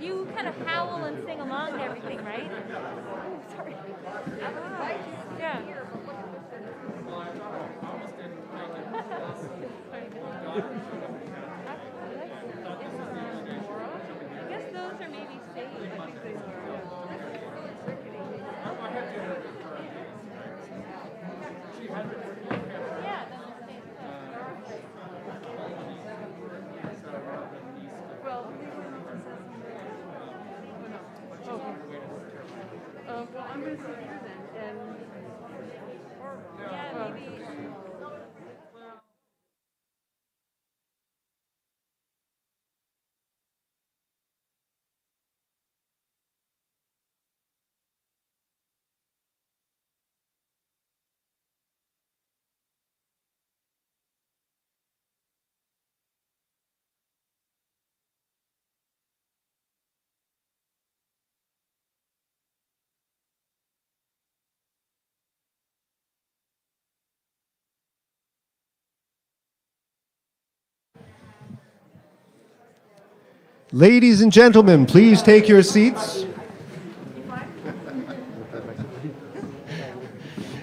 you kind of howl and sing along to everything, right? Oh, sorry. Yeah. I guess those are maybe safe. I think they are. Yeah, that's the same. Well, well, I'm going to sit here then, yeah, maybe. Ladies and gentlemen, please take your seats.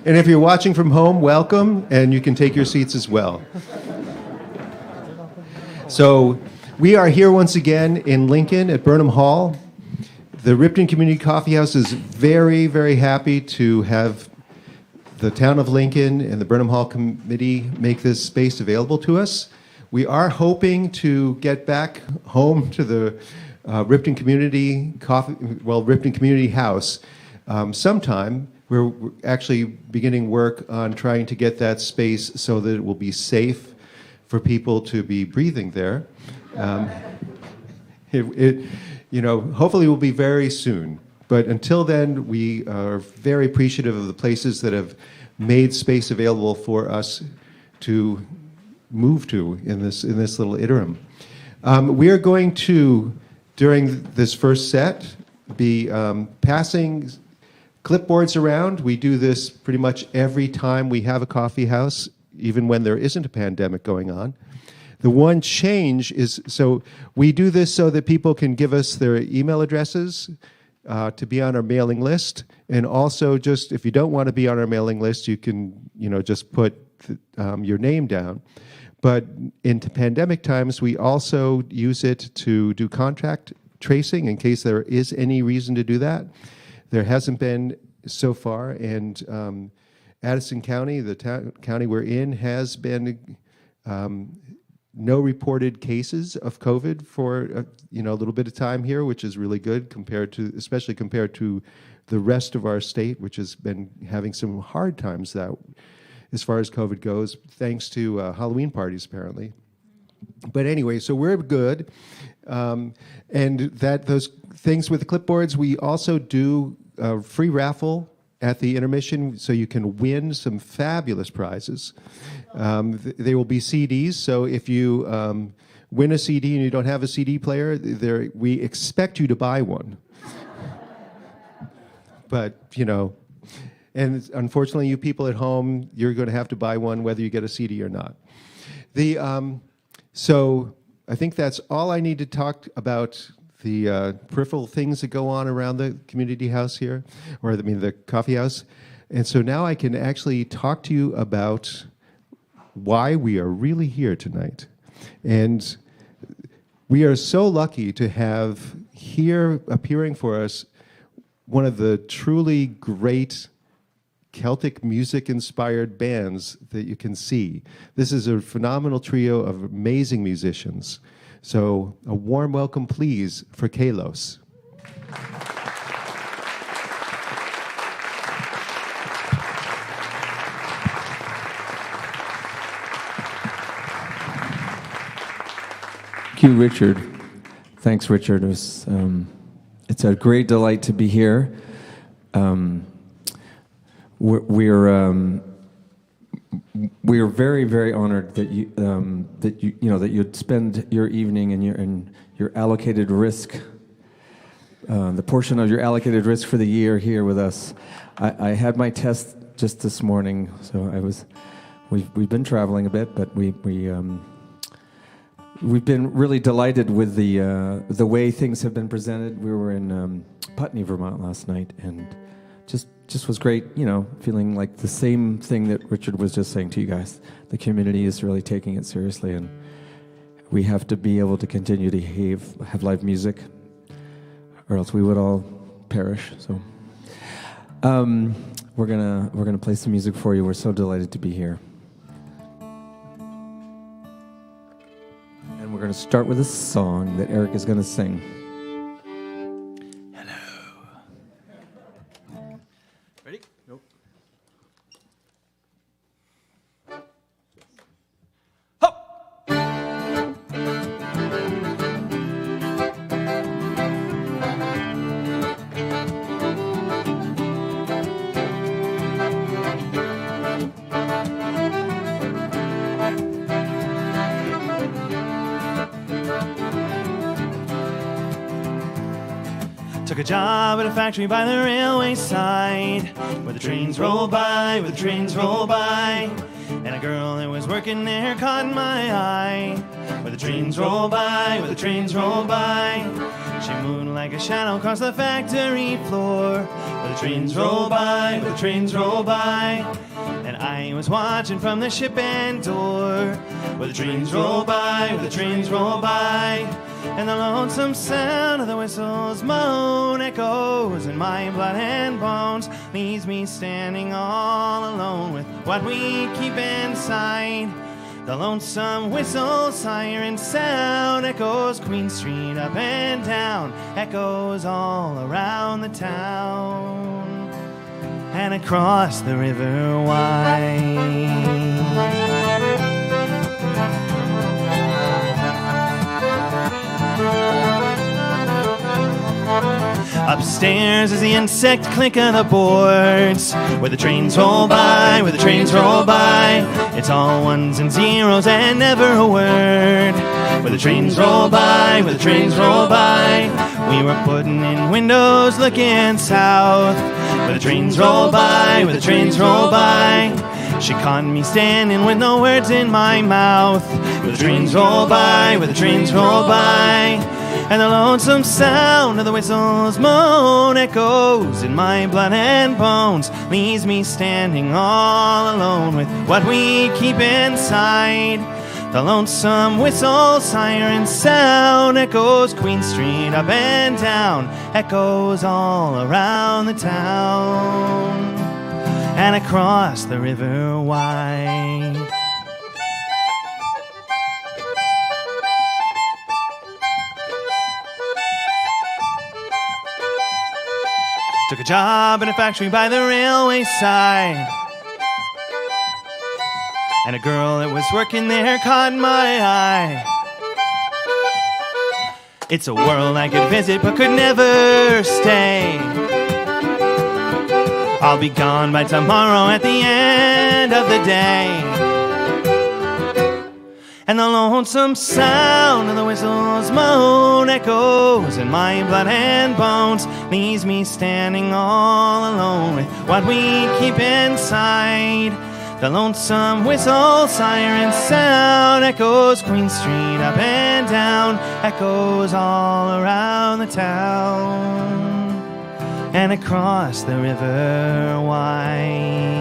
And if you're watching from home, welcome, and you can take your seats as well. So we are here once again in Lincoln at Burnham Hall. The Ripton Community Coffee House is very, very happy to have the town of Lincoln and the Burnham Hall Committee make this space available to us. We are hoping to get back home to the Ripton Community Ripton Community House sometime. We're actually beginning work on trying to get that space so that it will be safe for people to be breathing there. Hopefully will be very soon. But until then, we are very appreciative of the places that have made space available for us to move to in this little interim. We are going to, during this first set, be passing clipboards around. We do this pretty much every time we have a coffee house, even when there isn't a pandemic going on. The one change is, so we do this so that people can give us their email addresses to be on our mailing list. And also, just if you don't want to be on our mailing list, you can, just put your name down. But in pandemic times, we also use it to do contact tracing in case there is any reason to do that. There hasn't been so far, and Addison County, the county we're in, has been no reported cases of COVID for a little bit of time here, which is really good especially compared to the rest of our state, which has been having some hard times as far as COVID goes, thanks to Halloween parties, apparently. But anyway, so we're good. And those things with the clipboards, we also do a free raffle at the intermission, so you can win some fabulous prizes. They will be CDs, so if you win a CD and you don't have a CD player, we expect you to buy one. But, and unfortunately, you people at home, you're going to have to buy one whether you get a CD or not. So I think that's all I need to talk about the peripheral things that go on around the community house here, the coffee house. And so now I can actually talk to you about why we are really here tonight. And we are so lucky to have here appearing for us one of the truly great Celtic music-inspired bands that you can see. This is a phenomenal trio of amazing musicians. So a warm welcome, please, for Kalos. Thank you, Richard. Thanks, Richard. It's a great delight to be here. We're very, very honored that you'd spend your evening and your allocated risk, the portion of your allocated risk for the year here with us. I had my test just this morning, so we've been traveling a bit, but we've been really delighted with the way things have been presented. We were in Putney, Vermont last night, and just was great, you know, feeling like the same thing that Richard was just saying to you guys. The community is really taking it seriously, and we have to be able to continue to have live music, or else we would all perish. So we're gonna play some music for you. We're so delighted to be here. And we're gonna start with a song that Eric is gonna sing. Ready? Nope. Took a job at a factory by the railway side, where the trains roll by, where the trains roll by. And a girl that was working there caught my eye, where the trains roll by, where the trains roll by. She moved like a shadow across the factory floor, where the trains roll by, where the trains roll by. And I was watching from the ship end door, where the trains roll by, where the trains roll by. And the lonesome sound of the whistle's moan echoes in my blood and bones, leaves me standing all alone with what we keep inside. The lonesome whistle siren sound echoes Queen Street up and down, echoes all around the town and across the River Wye. Upstairs is the insect click of the boards, where the trains roll by, where the trains roll by. It's all ones and zeros and never a word, where the trains roll by, where the trains roll by. We were putting in windows looking south, where the trains roll by, where the trains roll by. She caught me standing with no words in my mouth, where the trains roll by, where the trains roll by. And the lonesome sound of the whistle's moan echoes in my blood and bones, leaves me standing all alone with what we keep inside. The lonesome whistle siren sound echoes Queen Street up and down, echoes all around the town and across the River Wye. Took a job in a factory by the railway side, and a girl that was working there caught my eye. It's a world I could visit but could never stay. I'll be gone by tomorrow at the end of the day. And the lonesome sound of the whistle's moan echoes in my blood and bones, leaves me standing all alone with what we keep inside. The lonesome whistle siren sound echoes Queen Street up and down, echoes all around the town and across the River Wye.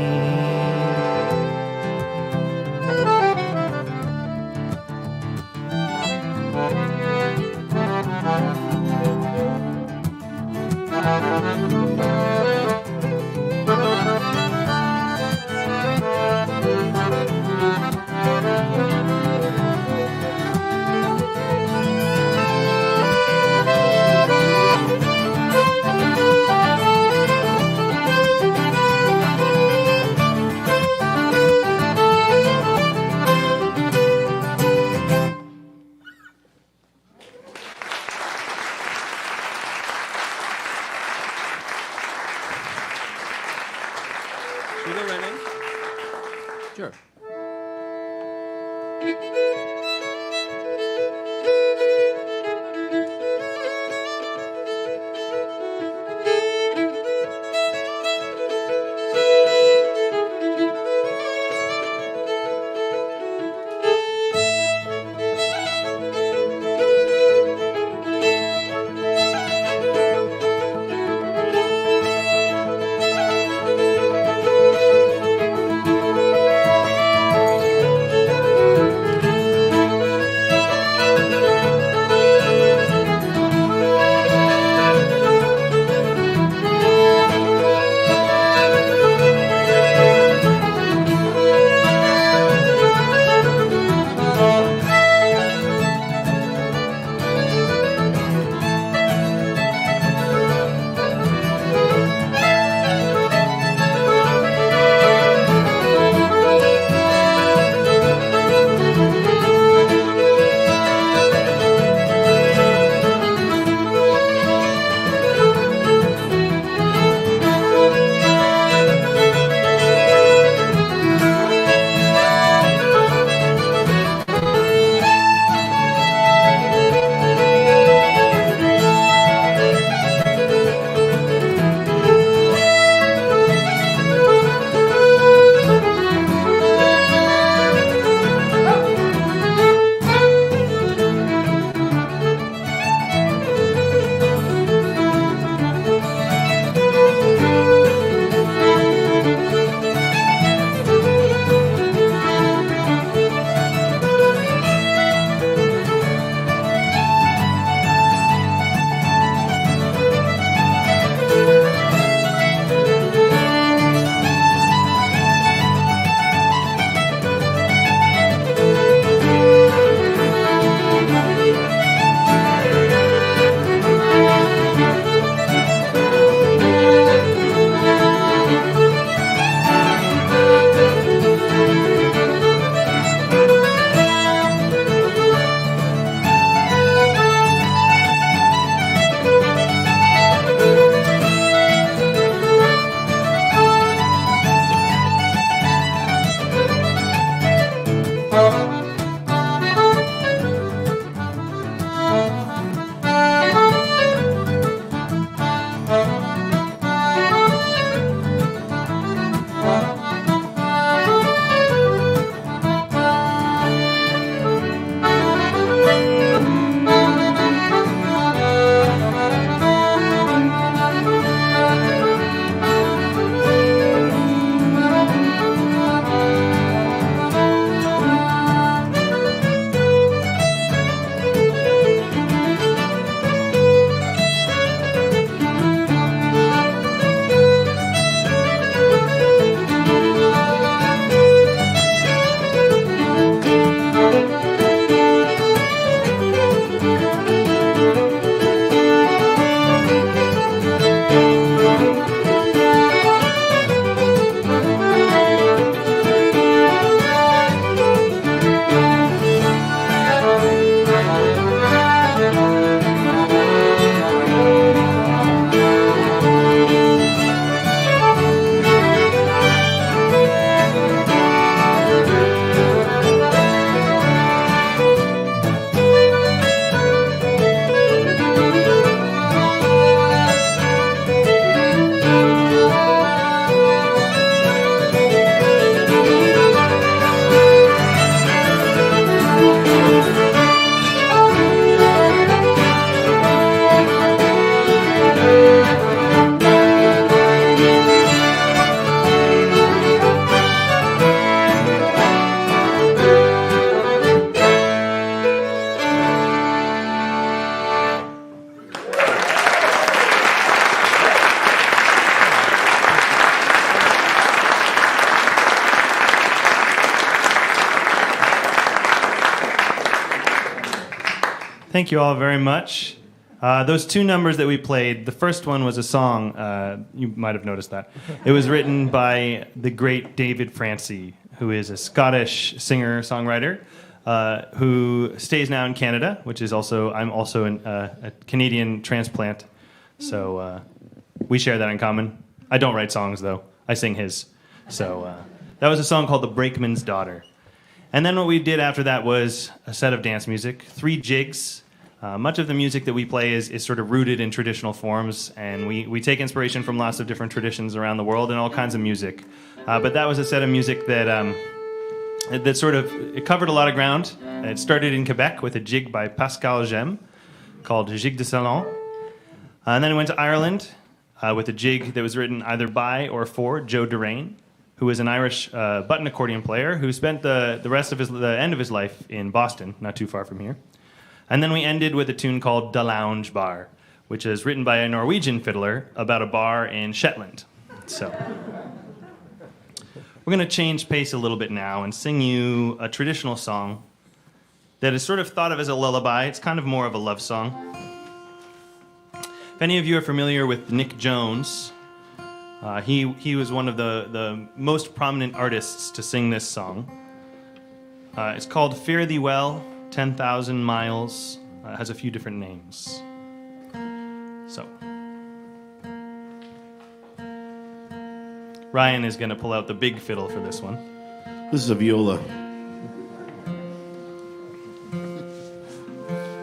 Should we go right in? Sure. Thank you all very much. Those two numbers that we played, the first one was a song. You might have noticed that. It was written by the great David Francie, who is a Scottish singer-songwriter who stays now in Canada, which is also, I'm also a Canadian transplant. So we share that in common. I don't write songs, though. I sing his. So that was a song called The Brakeman's Daughter. And then what we did after that was a set of dance music, 3 jigs. Much of the music that we play is sort of rooted in traditional forms, and we take inspiration from lots of different traditions around the world and all kinds of music. But that was a set of music that sort of, it covered a lot of ground. It started in Quebec with a jig by Pascal Gem called Jig de Salon. And then it went to Ireland with a jig that was written either by or for Joe Durain, who was an Irish button accordion player who spent the end of his life in Boston, not too far from here. And then we ended with a tune called Da Lounge Bar, which is written by a Norwegian fiddler about a bar in Shetland. So we're going to change pace a little bit now and sing you a traditional song that is sort of thought of as a lullaby. It's kind of more of a love song. If any of you are familiar with Nick Jones, he was one of the most prominent artists to sing this song. It's called Fare Thee Well, 10,000 Miles. It has a few different names. So, Ryan is going to pull out the big fiddle for this one. This is a viola.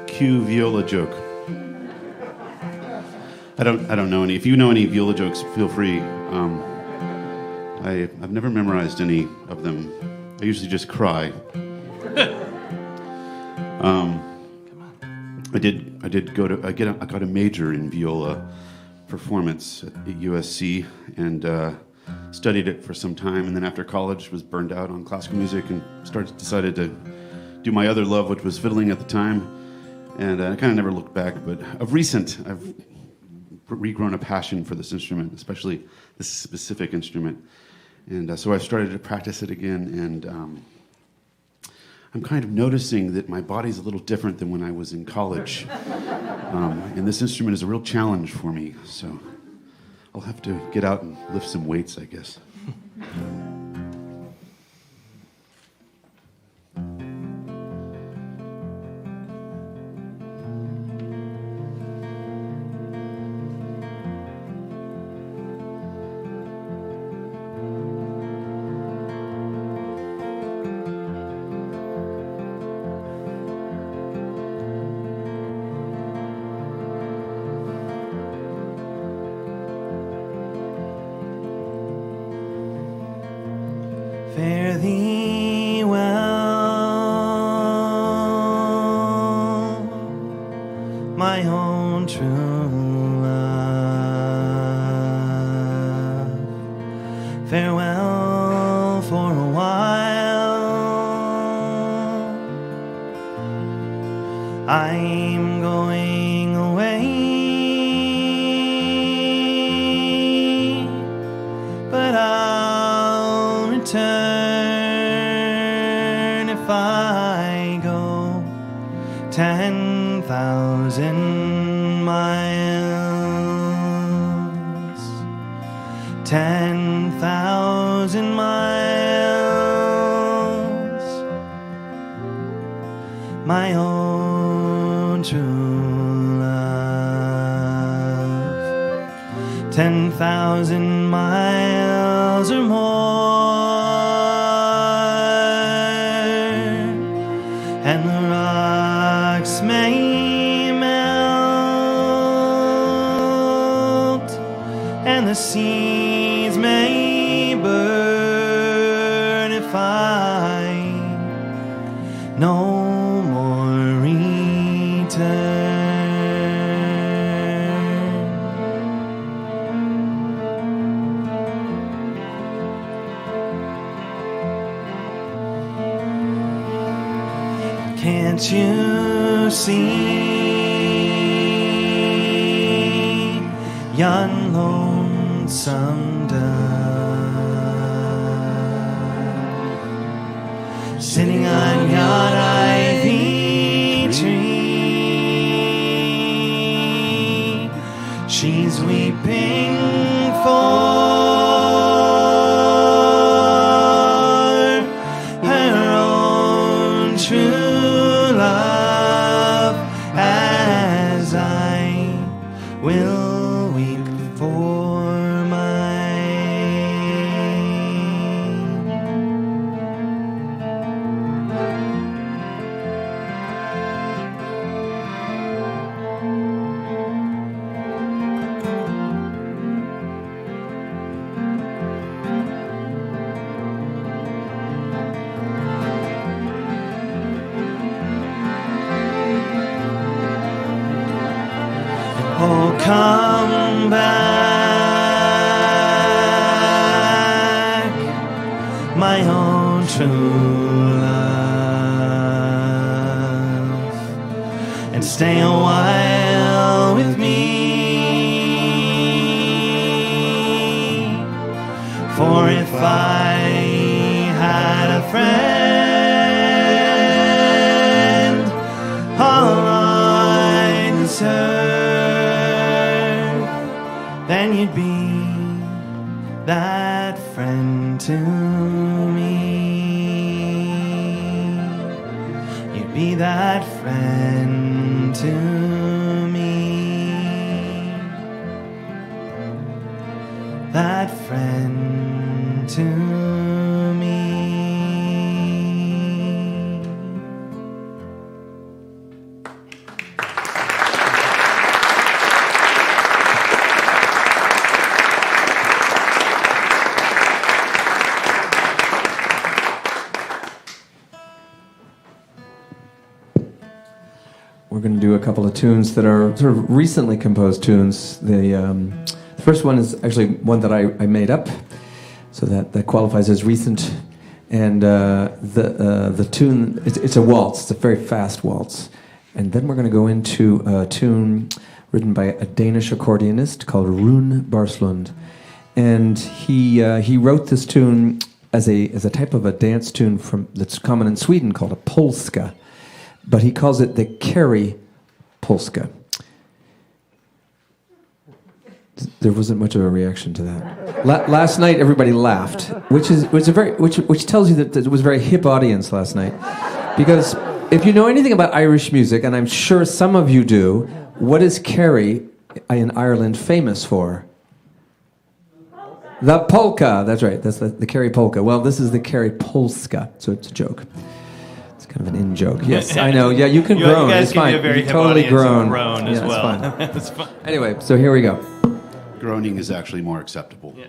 Cue viola joke. I don't know any. If you know any viola jokes, feel free. I've never memorized any of them. I usually just cry. I got a major in viola performance at USC and studied it for some time. And then after college, was burned out on classical music and decided to do my other love, which was fiddling at the time. And I kind of never looked back. But of recent, I've regrown a passion for this instrument, especially this specific instrument. And so I started to practice it again, and I'm kind of noticing that my body's a little different than when I was in college. And this instrument is a real challenge for me, so I'll have to get out and lift some weights, I guess. Fare thee well, my own true love. Farewell for a while. I'm going away, but I'll return. If I go 10,000 miles, 10,000 miles, my own true love, 10,000 miles or more. And the rocks may melt, and the seas may burn if I no more return. Can't you see yon lonesome dove sitting on yon ivy tree? she's weeping for her own true love, as I will weep for oh, come back, my own true love, and stay a while with me. For if I had a friend, all I deserve, then you'd be that friend to me. You'd be that friend to me. That friend to me. We're going to do a couple of tunes that are sort of recently composed tunes. The first one is actually one that I made up, so that qualifies as recent. And the tune, it's a waltz. It's a very fast waltz. And then we're going to go into a tune written by a Danish accordionist called Rune Barslund. And he wrote this tune as a type of a dance tune that's common in Sweden called a polska. But he calls it the Carrie Polska. There wasn't much of a reaction to that. Last night, everybody laughed, which tells you that it was a very hip audience last night. Because if you know anything about Irish music, and I'm sure some of you do, what is Kerry in Ireland famous for? The polka. That's right. That's the Kerry polka. Well, this is the Kerry Polska, so it's a joke. Kind of an in-joke. Yes, I know. Yeah, you can groan. You guys it's can fine. be a very you hip totally audience groan. as yeah, well. It's fine. It's fun. Anyway, so here we go. Groaning is actually more acceptable. Yeah.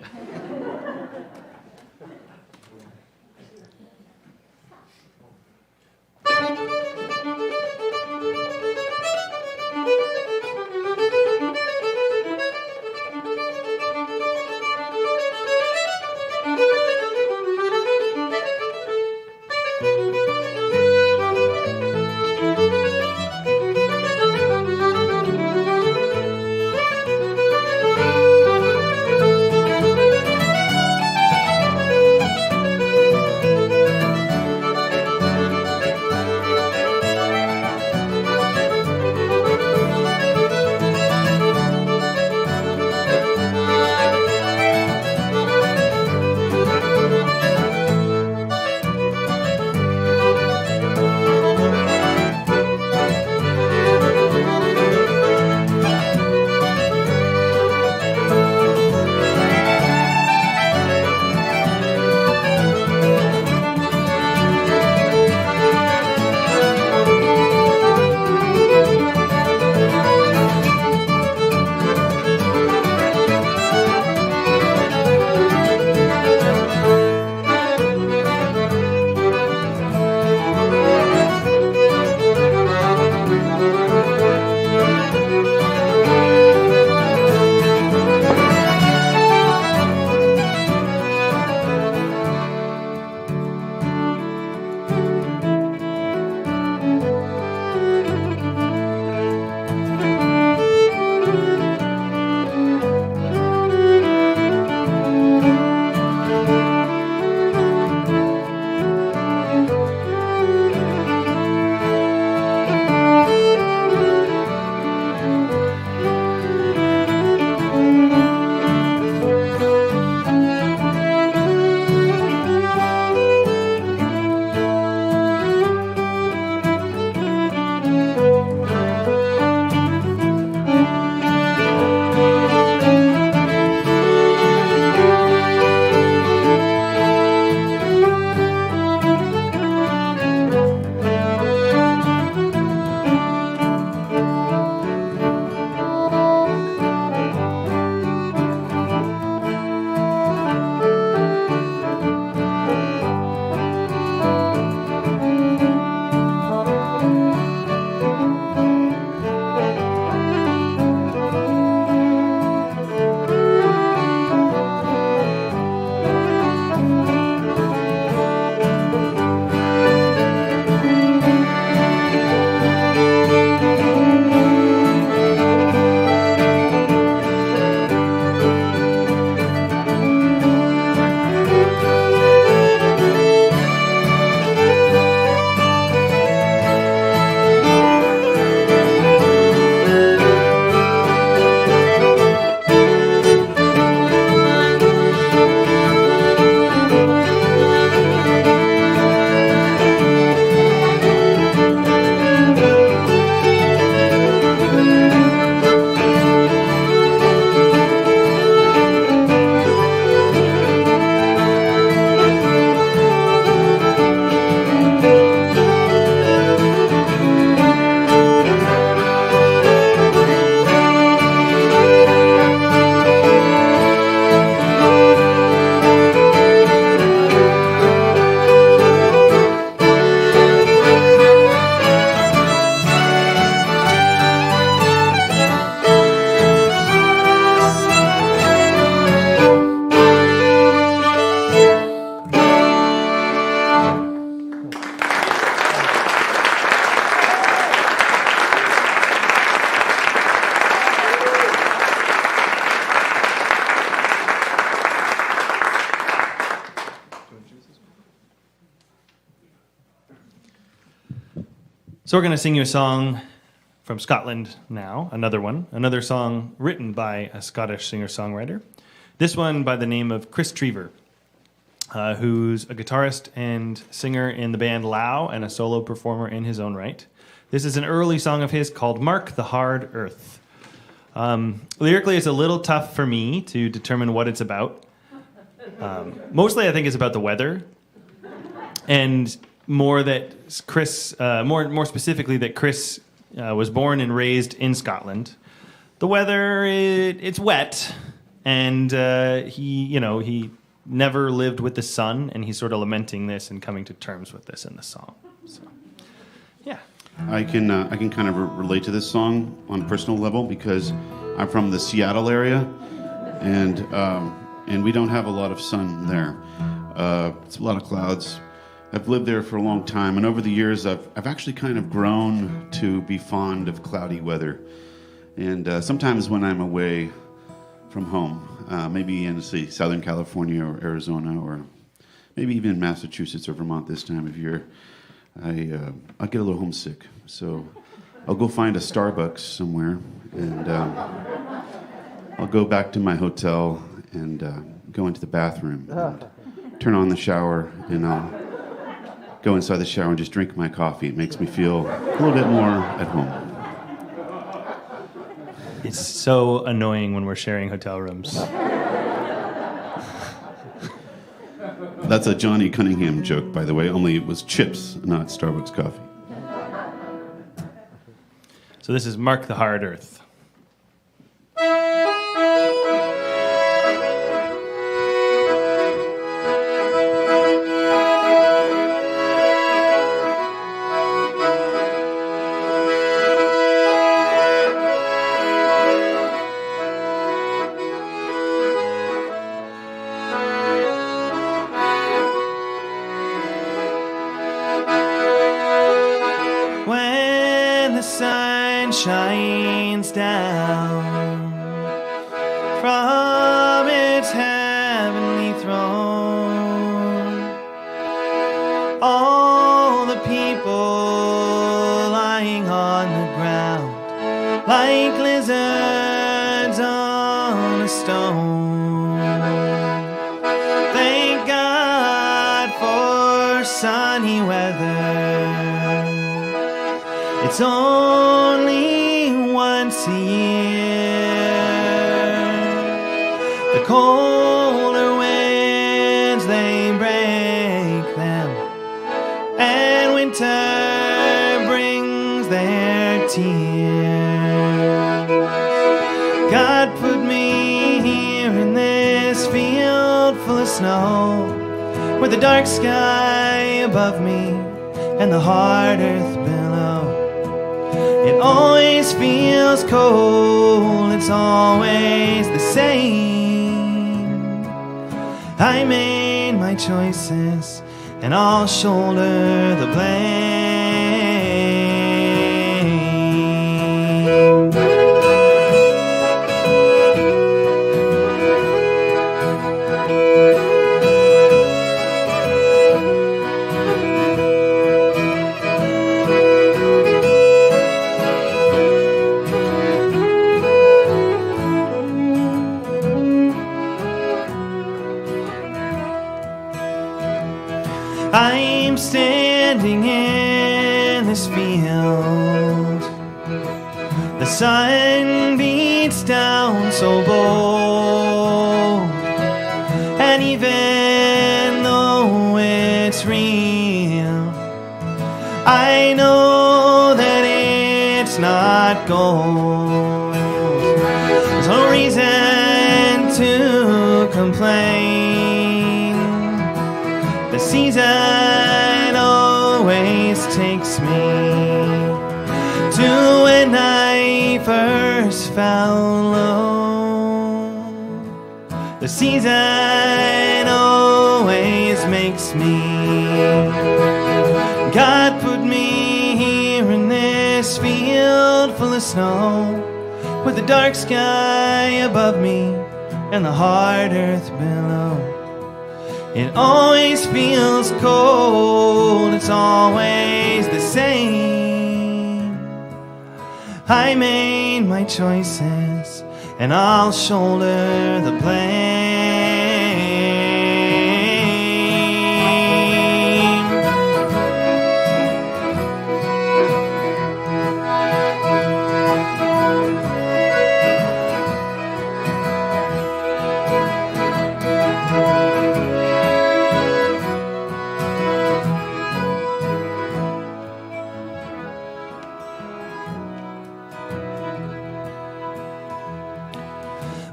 So we're going to sing you a song from Scotland now, another song written by a Scottish singer-songwriter. This one by the name of Chris Trever, who's a guitarist and singer in the band Lao and a solo performer in his own right. This is an early song of his called Mark the Hard Earth. Lyrically, it's a little tough for me to determine what it's about. Mostly I think it's about the weather, and more specifically that Chris was born and raised in Scotland. The weather, it's wet, and he never lived with the sun, and he's sort of lamenting this and coming to terms with this in the song. So, yeah. I can kind of relate to this song on a personal level because I'm from the Seattle area, and we don't have a lot of sun there. It's a lot of clouds. I've lived there for a long time, and over the years, I've actually kind of grown to be fond of cloudy weather. And sometimes when I'm away from home, maybe in, say, Southern California or Arizona, or maybe even Massachusetts or Vermont this time of year, I get a little homesick. So I'll go find a Starbucks somewhere, and I'll go back to my hotel and go into the bathroom, and turn on the shower, and I'll go inside the shower and just drink my coffee. It makes me feel a little bit more at home. It's so annoying when we're sharing hotel rooms. That's a Johnny Cunningham joke, by the way, only it was chips, not Starbucks coffee. So this is Mark the Hard Earth. Shines down from its heavenly throne. All the people lying on the ground like lizards on a stone. Thank God for sunny weather. It's only once a year. The colder winds, they break them, and winter brings their tears. God put me here in this field full of snow, with the dark sky above me and the hard earth below. It always feels cold, it's always the same. I made my choices, and I'll shoulder the blame. I'm standing in this field. The sun beats down so bold, and even though it's real, I know that it's not gold. There's no reason to complain. The season always takes me to when I first fell low. The season always makes me. God put me here in this field full of snow, with the dark sky above me and the hard earth below. It always feels cold, it's always the same. I made my choices, and I'll shoulder the blame.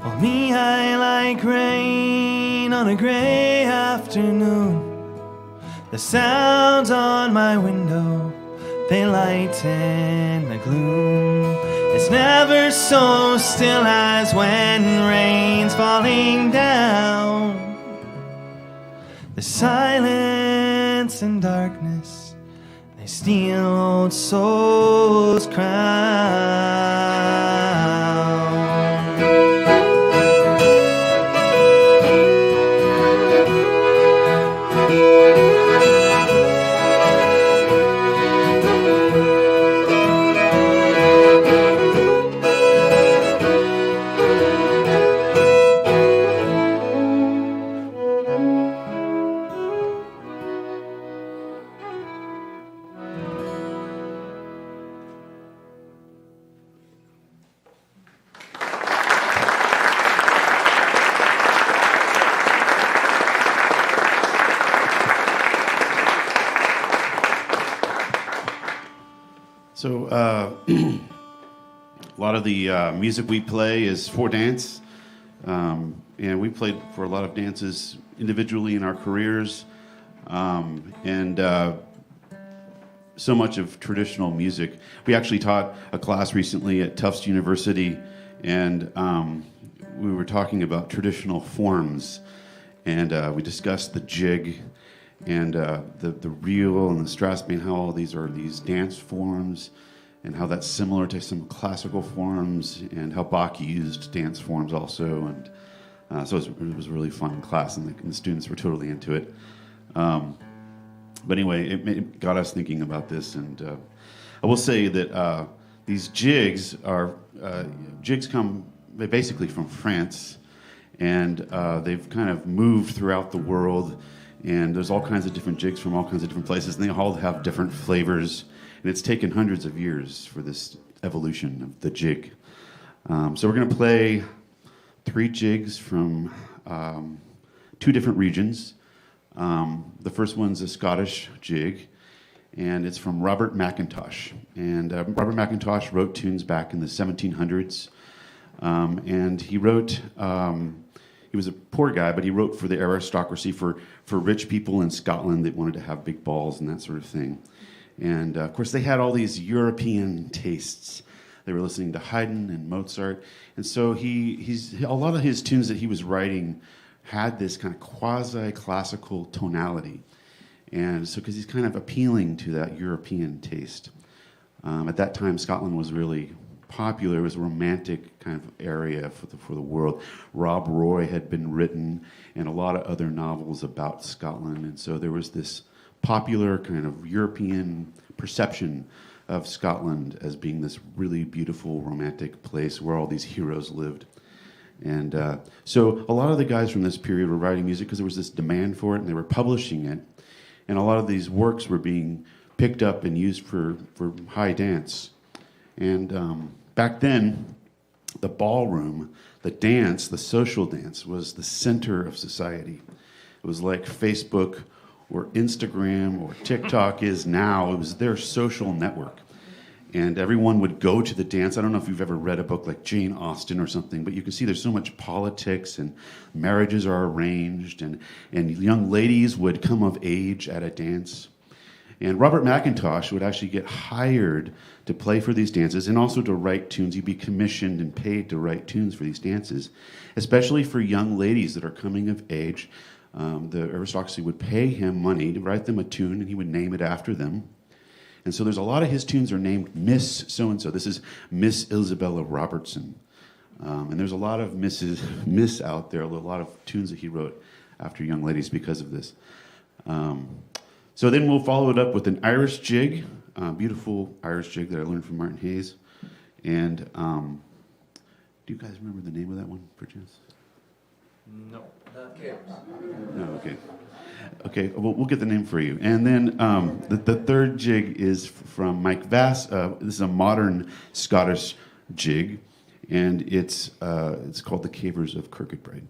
Well, me, I like rain on a gray afternoon. The sounds on my window, they lighten the gloom. It's never so still as when rain's falling down. The silence and darkness, they steal old souls' crown. So a lot of the music we play is for dance, and we played for a lot of dances individually in our careers, and so much of traditional music. We actually taught a class recently at Tufts University, and we were talking about traditional forms, and we discussed the jig and the reel and the strass band, how all these are these dance forms, and how that's similar to some classical forms, and how Bach used dance forms also. And so it was a really fun class, and the students were totally into it. But anyway, it got us thinking about this, and I will say that these jigs come basically from France, and they've kind of moved throughout the world. And there's all kinds of different jigs from all kinds of different places, and they all have different flavors. And it's taken hundreds of years for this evolution of the jig. So we're going to play 3 jigs from 2 different regions. The first one's a Scottish jig, and it's from Robert McIntosh. And Robert McIntosh wrote tunes back in the 1700s. And he wrote... He was a poor guy, but he wrote for the aristocracy, for rich people in Scotland that wanted to have big balls and that sort of thing. And of course, they had all these European tastes. They were listening to Haydn and Mozart, and so a lot of his tunes that he was writing had this kind of quasi-classical tonality, and so because he's kind of appealing to that European taste. At that time, Scotland was really popular. It was a romantic kind of area for the world. Rob Roy had been written, and a lot of other novels about Scotland, and so there was this popular kind of European perception of Scotland as being this really beautiful romantic place where all these heroes lived. And so a lot of the guys from this period were writing music because there was this demand for it, and they were publishing it, and a lot of these works were being picked up and used for high dance. And back then, the ballroom, the dance, the social dance, was the center of society. It was like Facebook or Instagram or TikTok is now. It was their social network. And everyone would go to the dance. I don't know if you've ever read a book like Jane Austen or something, but you can see there's so much politics, and marriages are arranged, and young ladies would come of age at a dance. And Robert McIntosh would actually get hired to play for these dances and also to write tunes. He'd be commissioned and paid to write tunes for these dances, especially for young ladies that are coming of age. The aristocracy would pay him money to write them a tune, and he would name it after them. And so there's a lot of his tunes are named Miss So-and-so. This is Miss Isabella Robertson. And there's a lot of Miss out there, a lot of tunes that he wrote after young ladies because of this. So then we'll follow it up with an Irish jig, beautiful Irish jig that I learned from Martin Hayes. And do you guys remember the name of that one, perchance? No. No, okay. Okay, well, we'll get the name for you. And then the third jig is from Mike Vass. This is a modern Scottish jig, and it's called The Cavers of Kirkcudbright.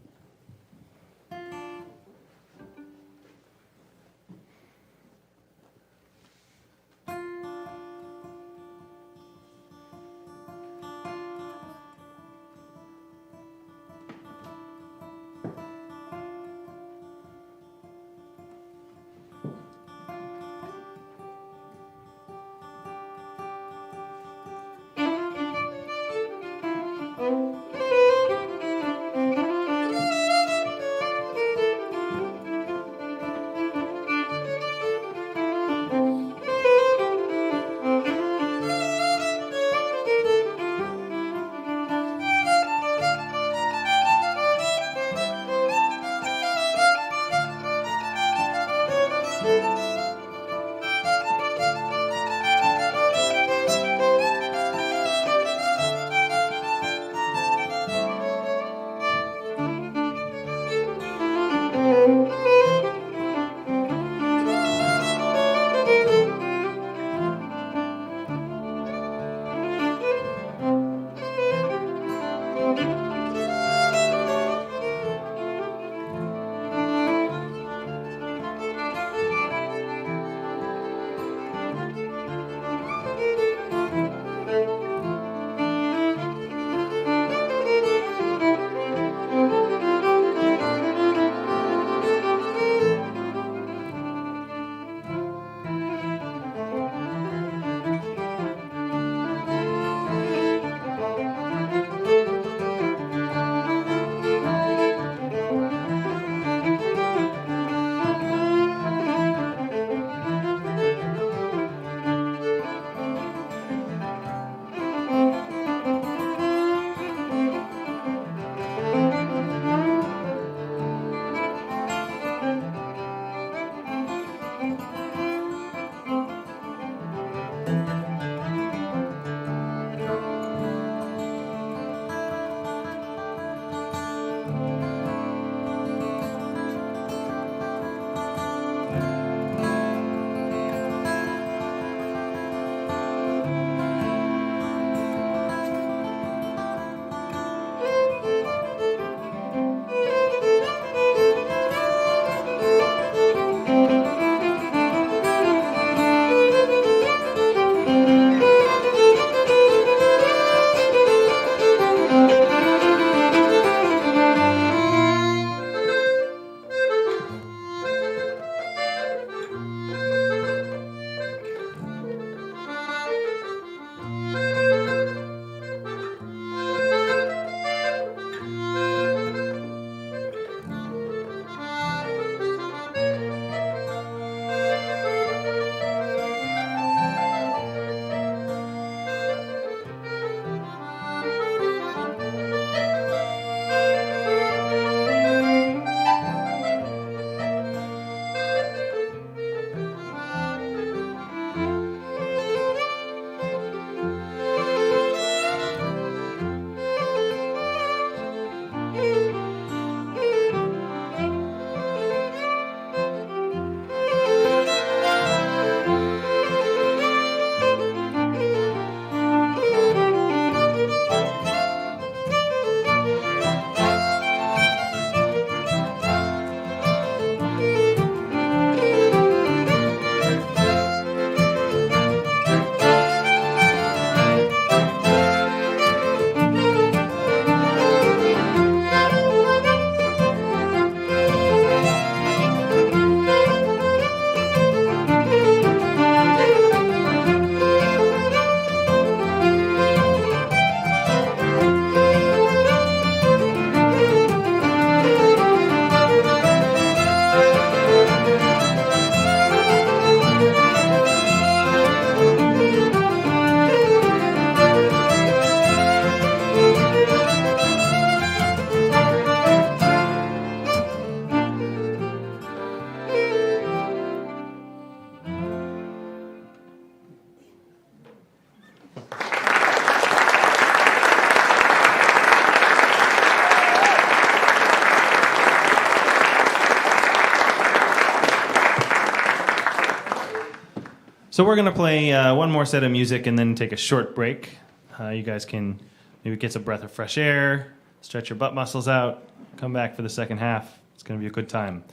So we're going to play one more set of music and then take a short break. You guys can maybe get some breath of fresh air, stretch your butt muscles out, come back for the second half. It's going to be a good time.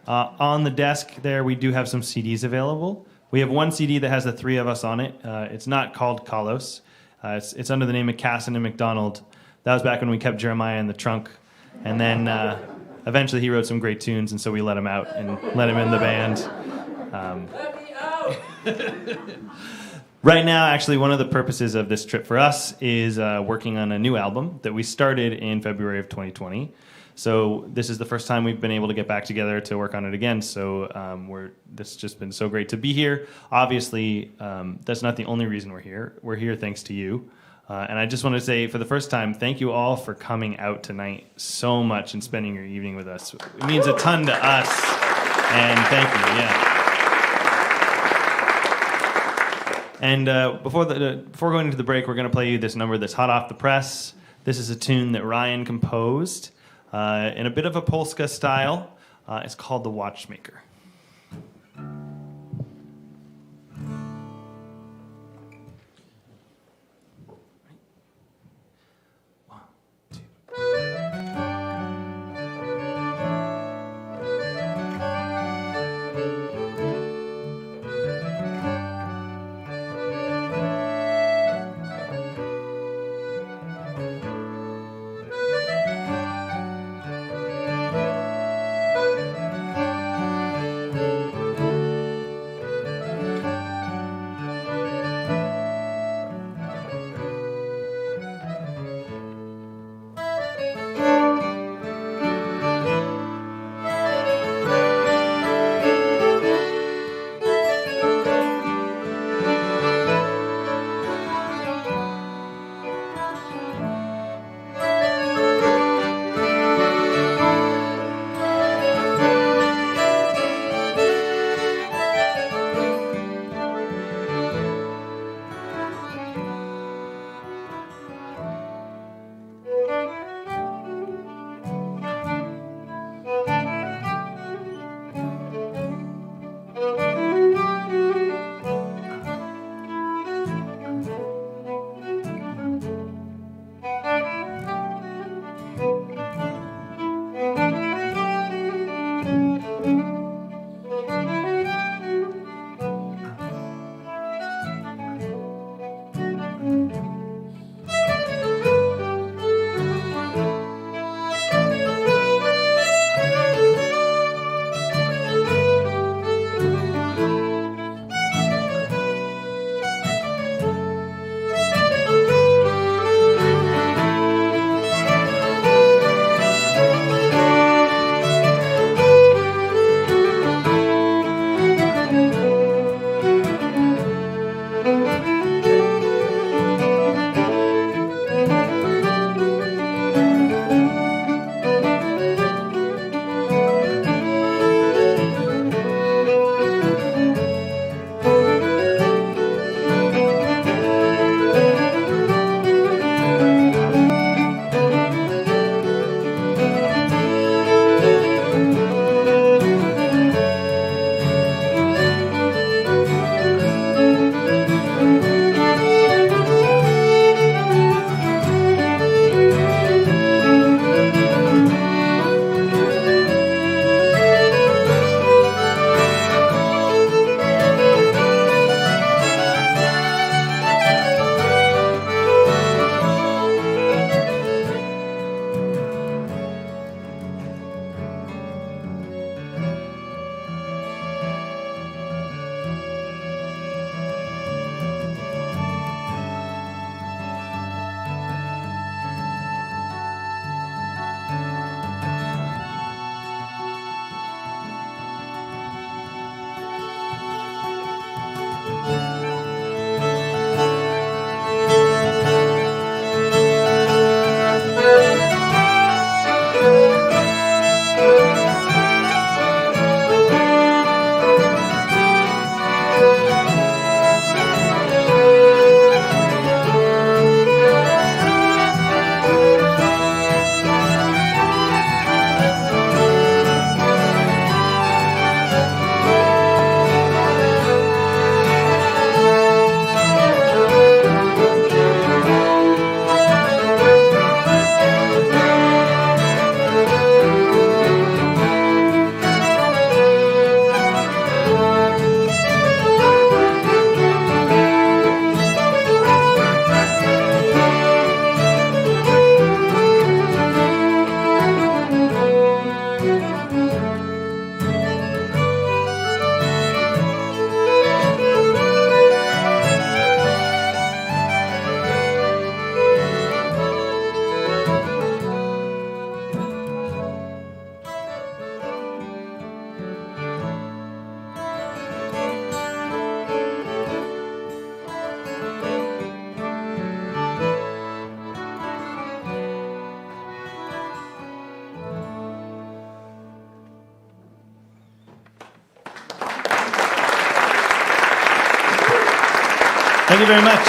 On the desk there, we do have some CDs available. We have one CD that has the three of us on it. It's not called Kalos. It's under the name of Casson and McDonald. That was back when we kept Jeremiah in the trunk. And then eventually he wrote some great tunes, and so we let him out and let him in the band. Right now, actually, one of the purposes of this trip for us is working on a new album that we started in February of 2020. So this is the first time we've been able to get back together to work on it again. So this has just been so great to be here. Obviously, that's not the only reason we're here. We're here thanks to you. And I just want to say, for the first time, thank you all for coming out tonight so much and spending your evening with us. It means a ton to us. And thank you, yeah. And before going into the break, we're going to play you this number that's hot off the press. This is a tune that Ryan composed in a bit of a polska style. It's called The Watchmaker. Thank you very much.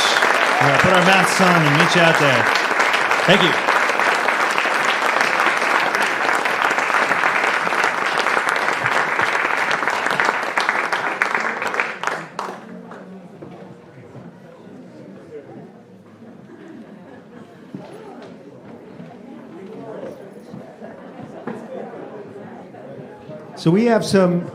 We're gonna put our masks on and meet you out there. Thank you. So we have some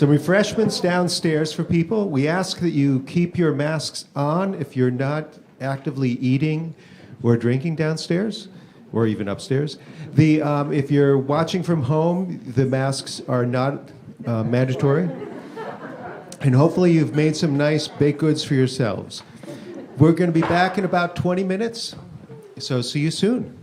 refreshments downstairs for people. We ask that you keep your masks on if you're not actively eating or drinking downstairs, or even upstairs. If you're watching from home, the masks are not mandatory. And hopefully you've made some nice baked goods for yourselves. We're going to be back in about 20 minutes, so see you soon.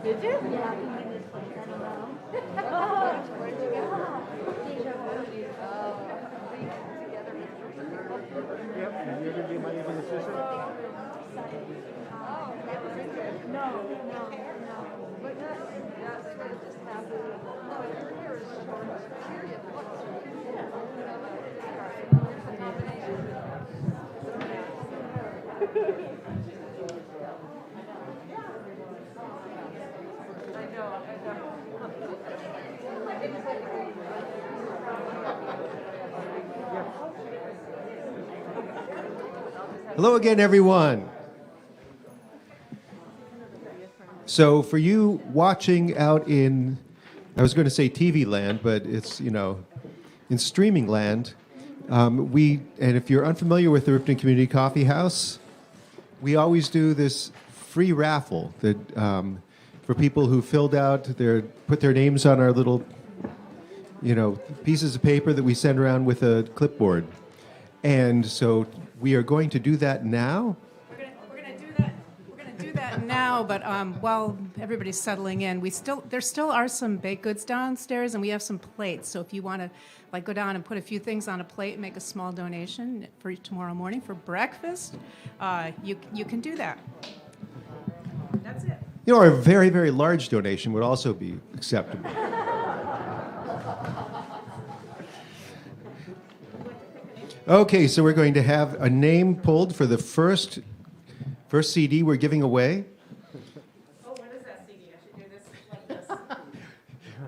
Did you? Yeah, I can this place. I don't know. Where'd you go? Yep, and you're going to be my evil assistant? No. But that's what just happened. No, your hair is short. Period. Hello again, everyone. So for you watching out in, I was going to say TV land, but it's, in streaming land, and if you're unfamiliar with the Ripton Community Coffee House, we always do this free raffle that for people who put their names on our little, pieces of paper that we send around with a clipboard. And so we are going to do that now. We're gonna do that now. But while everybody's settling in, there still are some baked goods downstairs, and we have some plates. So if you want to go down and put a few things on a plate and make a small donation for tomorrow morning for breakfast, you can do that. That's it. A very, very large donation would also be acceptable. Okay, so we're going to have a name pulled for the first CD we're giving away. Oh, what is that CD? I should do this like this.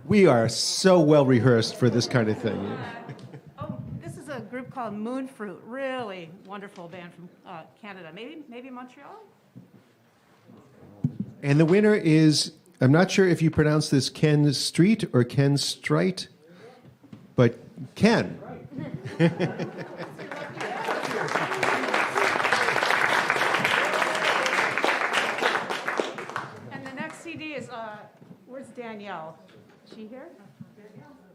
We are so well rehearsed for this kind of thing. This is a group called Moonfruit. Really wonderful band from Canada. Maybe Montreal. And the winner is, I'm not sure if you pronounce this Ken Street or Ken Strite, but Ken. And the next CD is, where's Danielle? Is she here?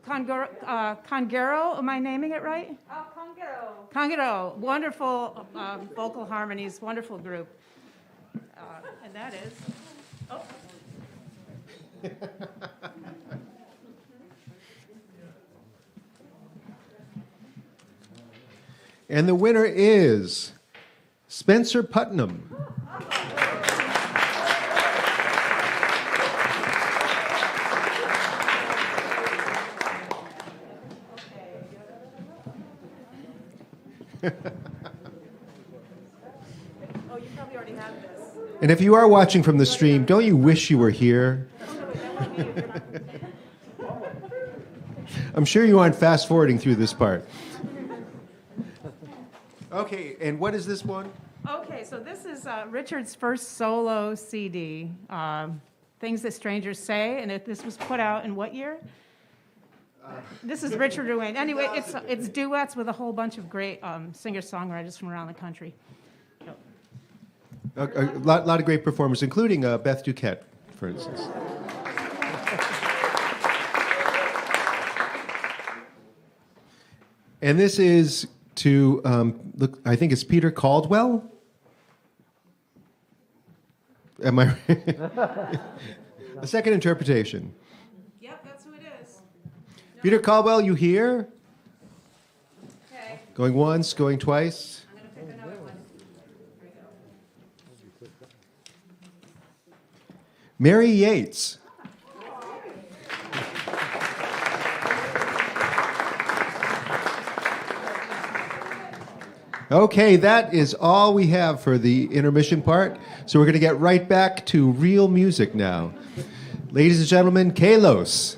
Congero, am I naming it right? Oh, Congero. Congero, wonderful vocal harmonies, wonderful group. And that is, And the winner is Spencer Putnam. oh, you probably already have this. And if you are watching from the stream, don't you wish you were here? I'm sure you aren't fast forwarding through this part. Okay, and what is this one? Okay, so this is Richard's first solo CD, Things That Strangers Say, and this was put out in what year? This is Richard Ruane. Anyway, it's duets with a whole bunch of great singer-songwriters from around the country. A lot of great performers, including Beth Duquette, for instance. And this is to, look, I think it's Peter Caldwell. Am I right? A second interpretation. Yep, that's who it is. Peter Caldwell, you here? Okay, Going once, going twice. I'm going to pick another one. Here we go. Mary Yates. Okay, that is all we have for the intermission part. So we're going to get right back to real music now. Ladies and gentlemen, Kalos.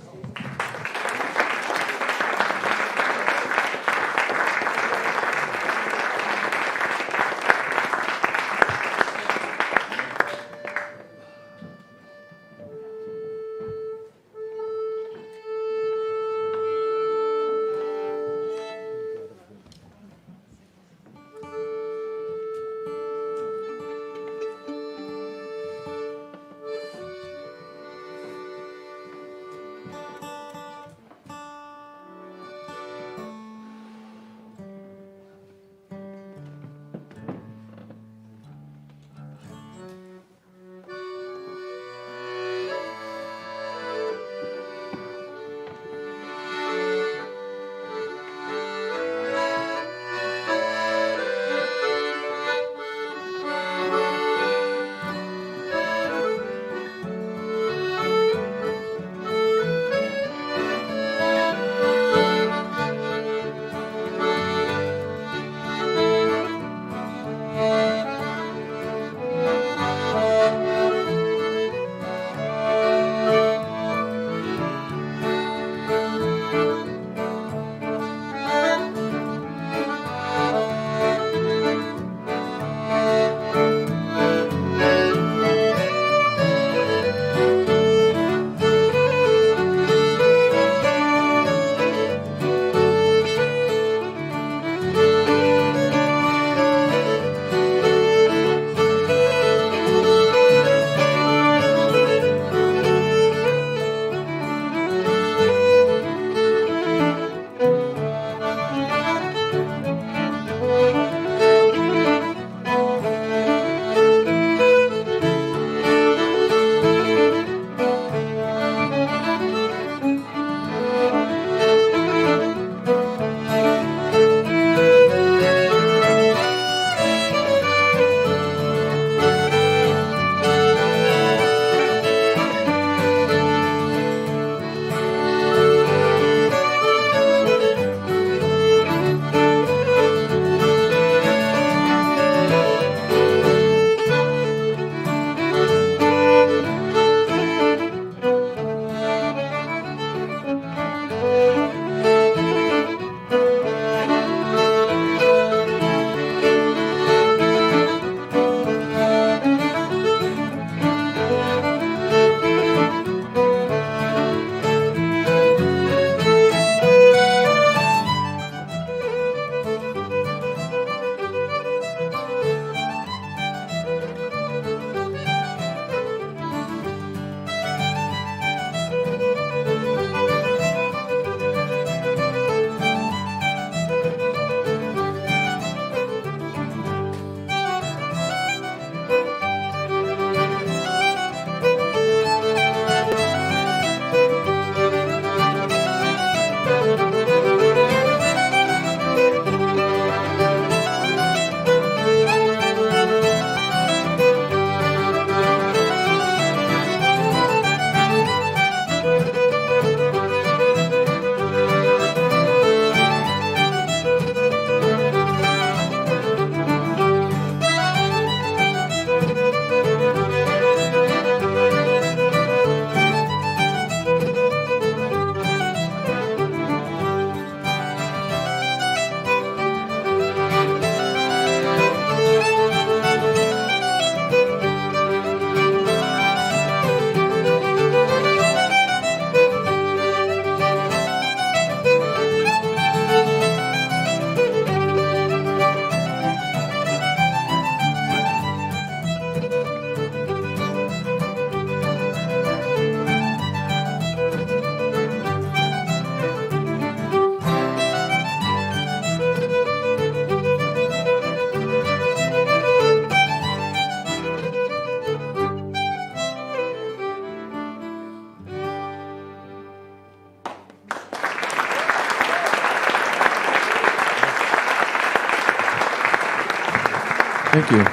Thank you.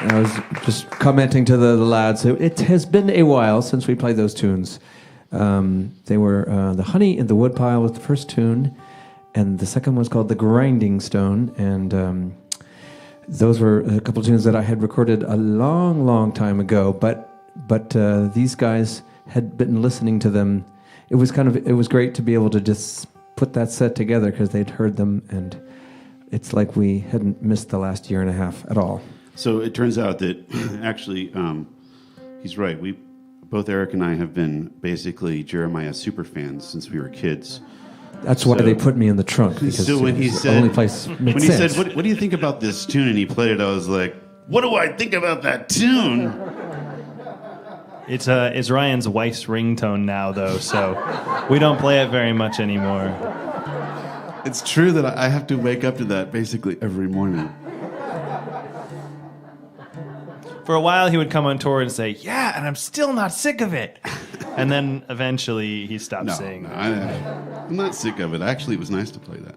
I was just commenting to the lads. It has been a while since we played those tunes. They were The Honey in the Woodpile was the first tune, and the second was called The Grinding Stone, and those were a couple of tunes that I had recorded a long, long time ago, but these guys had been listening to them. It was great to be able to just put that set together because they'd heard them, and it's like we hadn't missed the last year and a half at all. So it turns out that actually, he's right. Both Eric and I have been basically Jeremiah superfans since we were kids. That's why they put me in the trunk, because so when he it's said, the only place made when he sense. said, what do you think about this tune? And he played it, I was like, what do I think about that tune? It's Ryan's wife's ringtone now, though, so we don't play it very much anymore. It's true that I have to wake up to that basically every morning. For a while, he would come on tour and say, "Yeah, and I'm still not sick of it." And then eventually he stopped saying that. I'm not sick of it. Actually, it was nice to play that.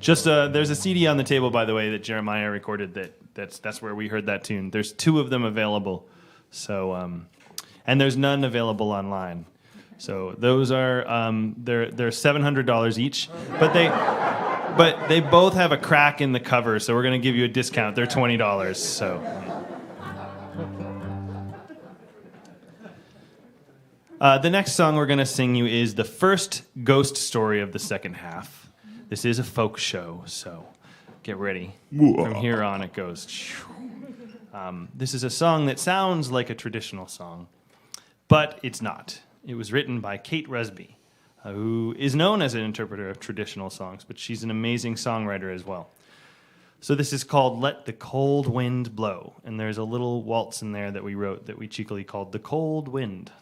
Just there's a CD on the table, by the way, that Jeremiah recorded. That's where we heard that tune. There's 2 of them available, so and there's none available online. So those are they're $700 each, but they both have a crack in the cover, so we're going to give you a discount. They're $20. So. The next song we're going to sing you is the first ghost story of the second half. This is a folk show, so get ready. From here on, it goes. This is a song that sounds like a traditional song, but it's not. It was written by Kate Resby, who is known as an interpreter of traditional songs, but she's an amazing songwriter as well. So this is called Let the Cold Wind Blow, and there's a little waltz in there that we wrote that we cheekily called The Cold Wind.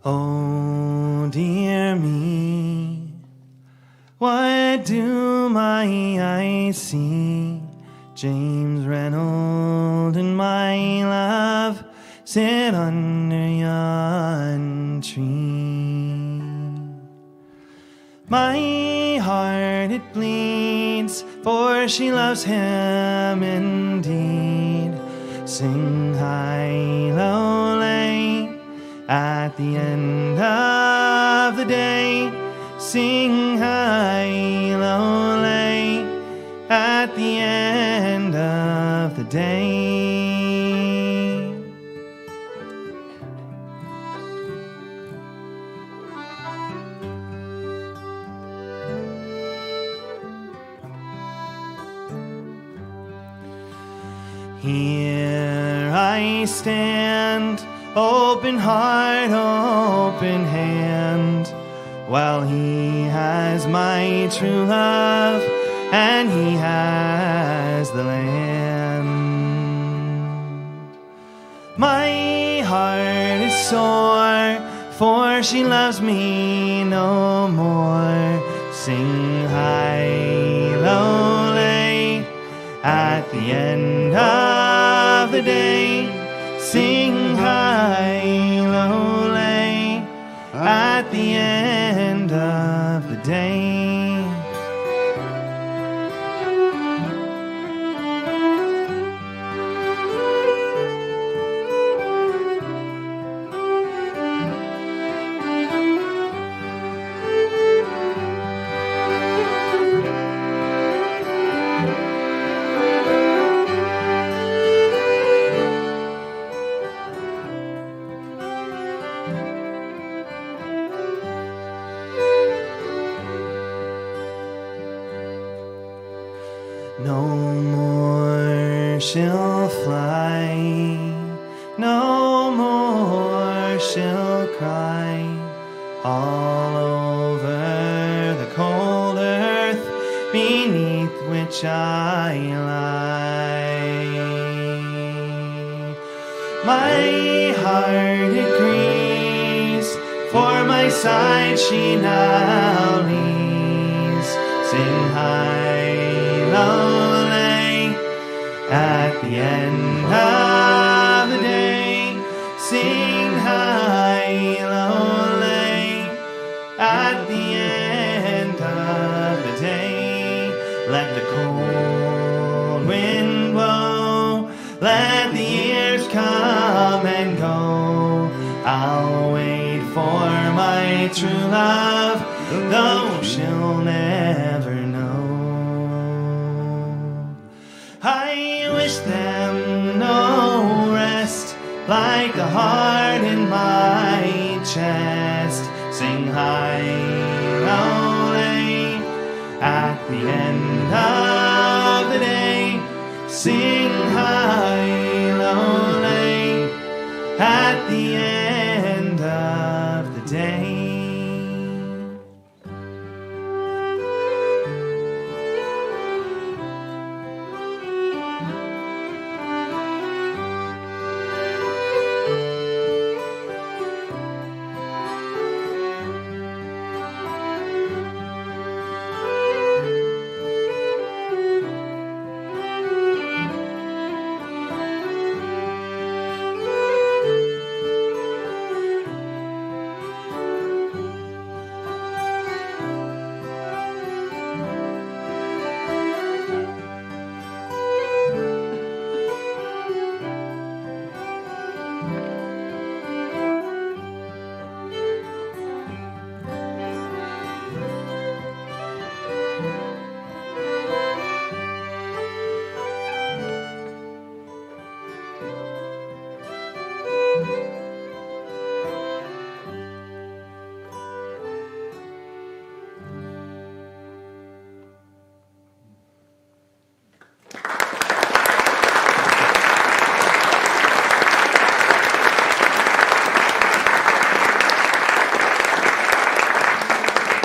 Oh, dear me, what do my eyes see? James Reynolds and my love sit under yon tree. My heart it bleeds, for she loves him indeed. Sing high, low, lay, at the end of the day. Sing high, low, lay, at the end of the day. Here I stand, open heart, open hand, while he has my true love, and he has the land. My heart is sore, for she loves me no more. Sing high, low, lay, at the end of the day. Sing high, low, lay, at the end of the day. No more she'll fly, no more she'll cry, all over the cold earth beneath which I lie. My heart it grieves, for my side she now leaves. Sing high, lonely, at the end of the day. Sing high, lonely, at the end of the day. Let the cold wind blow, let the years come and go. I'll wait for my true love, though she'll never know. I wish them no rest, like a heart in my chest. Sing high, lonely, at the end of the day. Sing high, lonely, at the end of the day.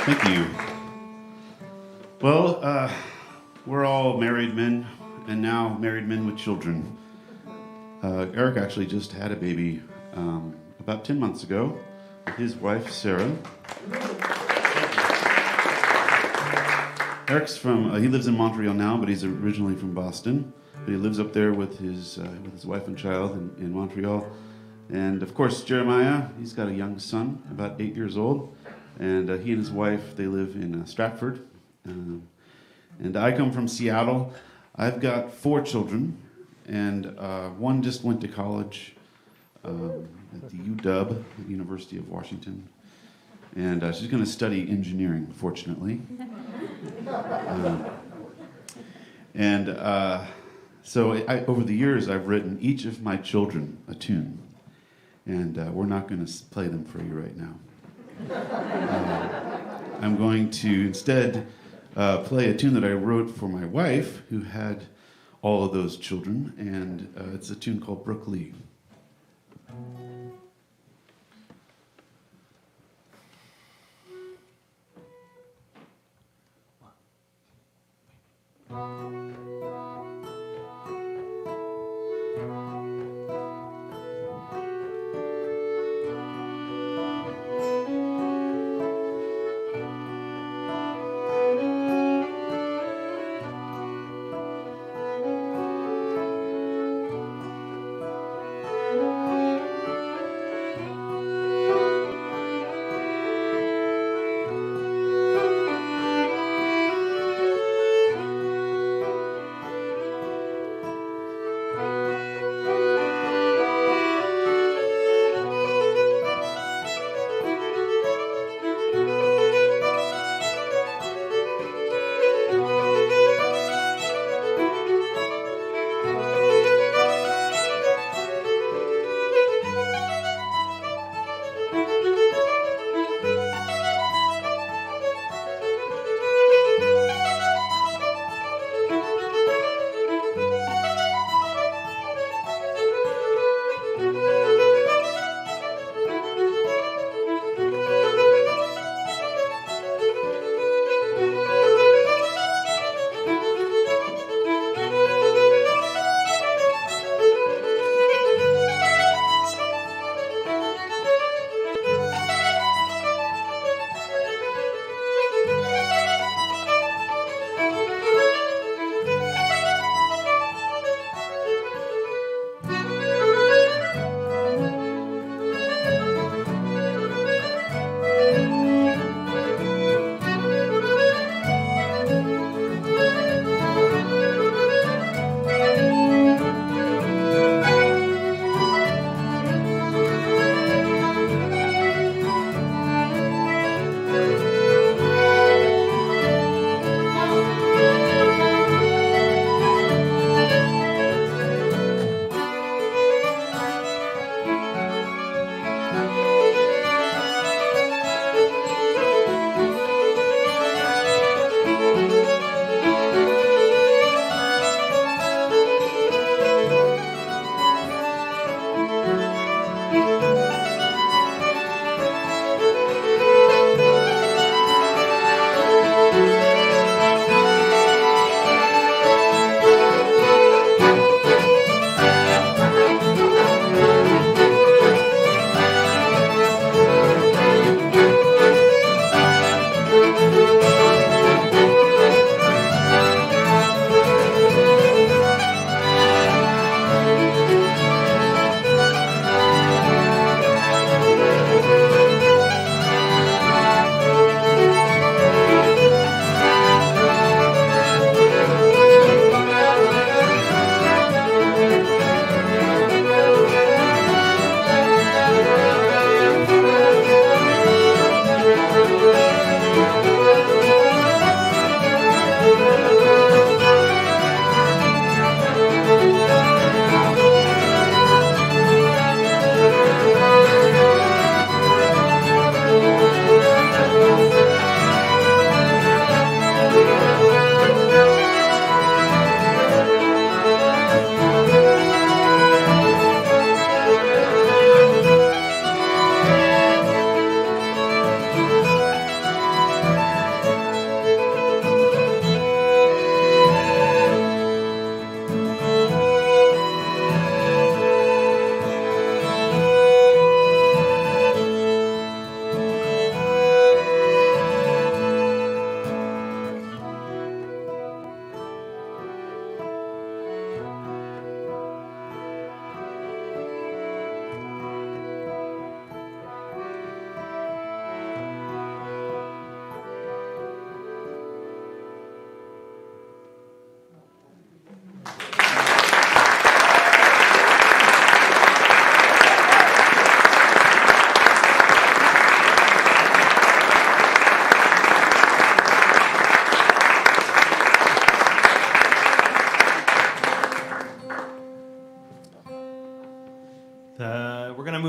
Thank you. Well, we're all married men, and now married men with children. Eric actually just had a baby about 10 months ago with his wife, Sarah. Eric's he lives in Montreal now, but he's originally from Boston. But he lives up there with his wife and child in Montreal. And of course, Jeremiah, he's got a young son, about 8 years old. And he and his wife, they live in Stratford. And I come from Seattle. I've got 4 children, and one just went to college at the UW, the University of Washington. And she's going to study engineering, fortunately. So over the years, I've written each of my children a tune. And we're not going to play them for you right now. I'm going to instead play a tune that I wrote for my wife, who had all of those children, and it's a tune called Brook Lee.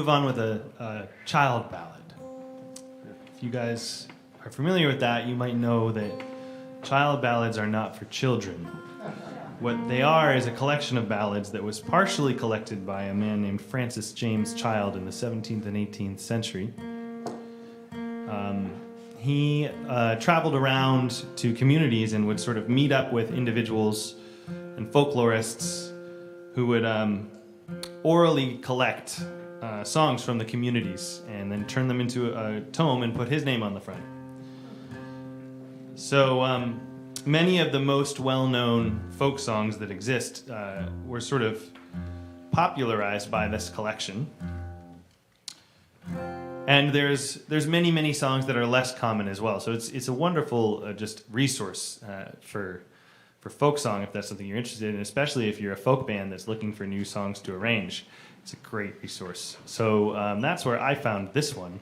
move on with a child ballad. If you guys are familiar with that, you might know that child ballads are not for children. What they are is a collection of ballads that was partially collected by a man named Francis James Child in the 17th and 18th century. He traveled around to communities and would sort of meet up with individuals and folklorists who would orally collect songs from the communities and then turn them into a tome and put his name on the front. So many of the most well-known folk songs that exist were sort of popularized by this collection. And there's many songs that are less common as well. So it's a wonderful just resource for folk song if that's something you're interested in, especially if you're a folk band that's looking for new songs to arrange. It's a great resource. So that's where I found this one.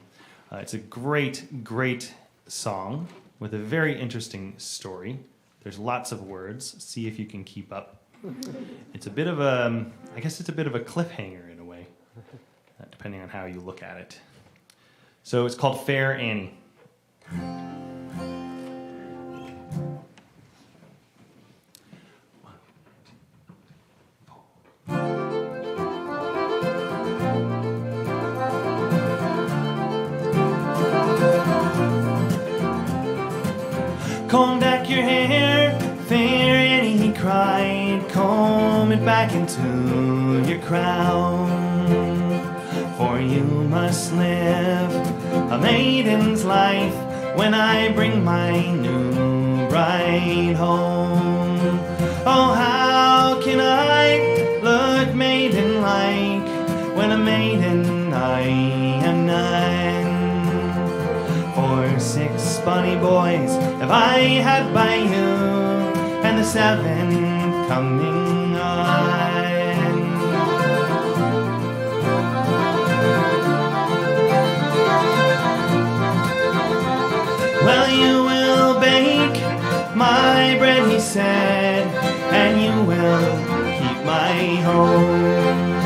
It's a great song with a very interesting story. There's lots of words. See if you can keep up. It's a bit of a cliffhanger in a way, depending on how you look at it. So it's called Fair Annie. Comb back your hair, fair Annie, he cried. Comb it back into your crown. For you must live a maiden's life when I bring my new bride home. Oh, how can I look maiden-like when a maiden I am none? For 6 bonny boys have I had by you, and the 7th coming on. Well, you will bake my bread, he said, and you will keep my home,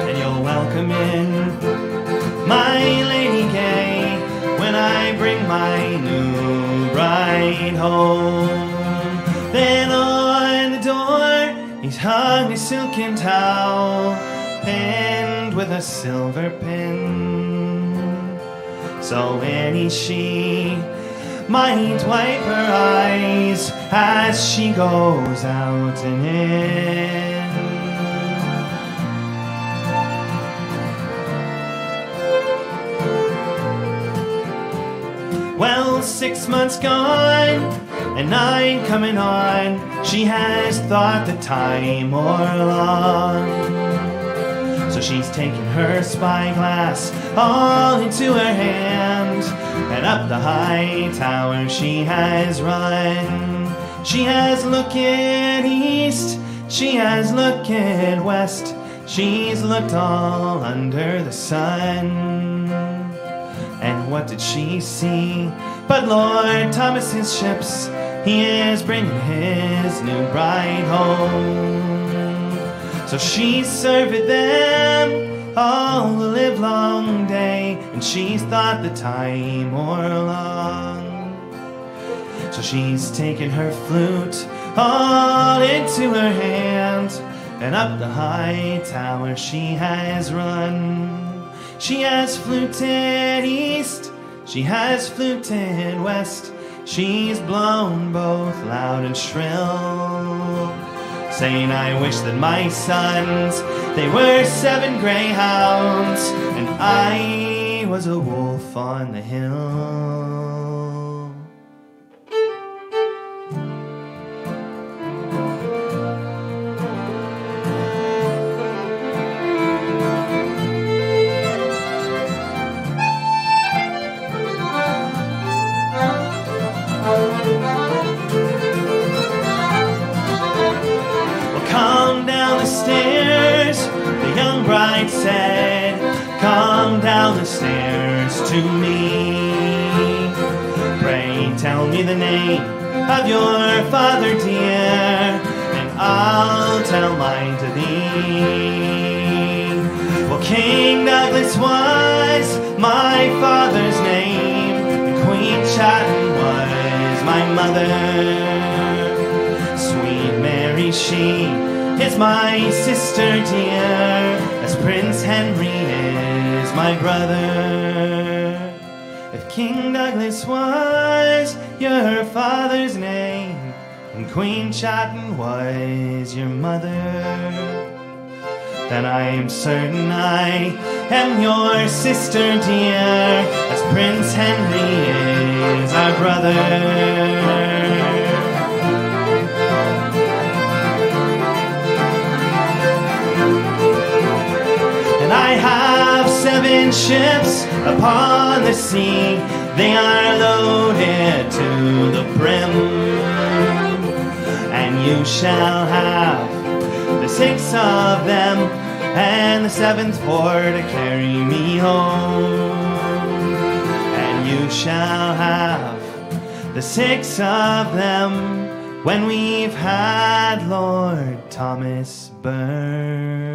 and you'll welcome in my lady gay when I bring my new bride home. Then on the door he's hung a silken towel, pinned with a silver pin. So Annie, she might wipe her eyes as she goes out and in. Well, 6 months gone and 9 coming on, she has thought the time o'er long. So she's taken her spyglass all into her hand, and up the high tower she has run. She has looked east, she has looked west, she's looked all under the sun. And what did she see but Lord Thomas's ships? He is bringing his new bride home. So she served them all the livelong day, and she's thought the time o'er long. So she's taken her flute all into her hand, and up the high tower she has run. She has fluted east, she has fluted west, she's blown both loud and shrill, saying, I wish that my sons, they were 7 greyhounds, and I was a wolf on the hill. Come down the stairs, the young bride said, come down the stairs to me. Pray tell me the name of your father dear, and I'll tell mine to thee. Well, King Douglas was my father's name, and Queen Chatton was my mother. Sweet Mary, she is my sister dear, as Prince Henry is my brother. If King Douglas was your father's name, and Queen Chatton was your mother, then I am certain I am your sister dear, as Prince Henry is our brother. I have 7 ships upon the sea, they are loaded to the brim, and you shall have the 6 of them, and the 7th for to carry me home. And you shall have the 6 of them when we've had Lord Thomas Burn.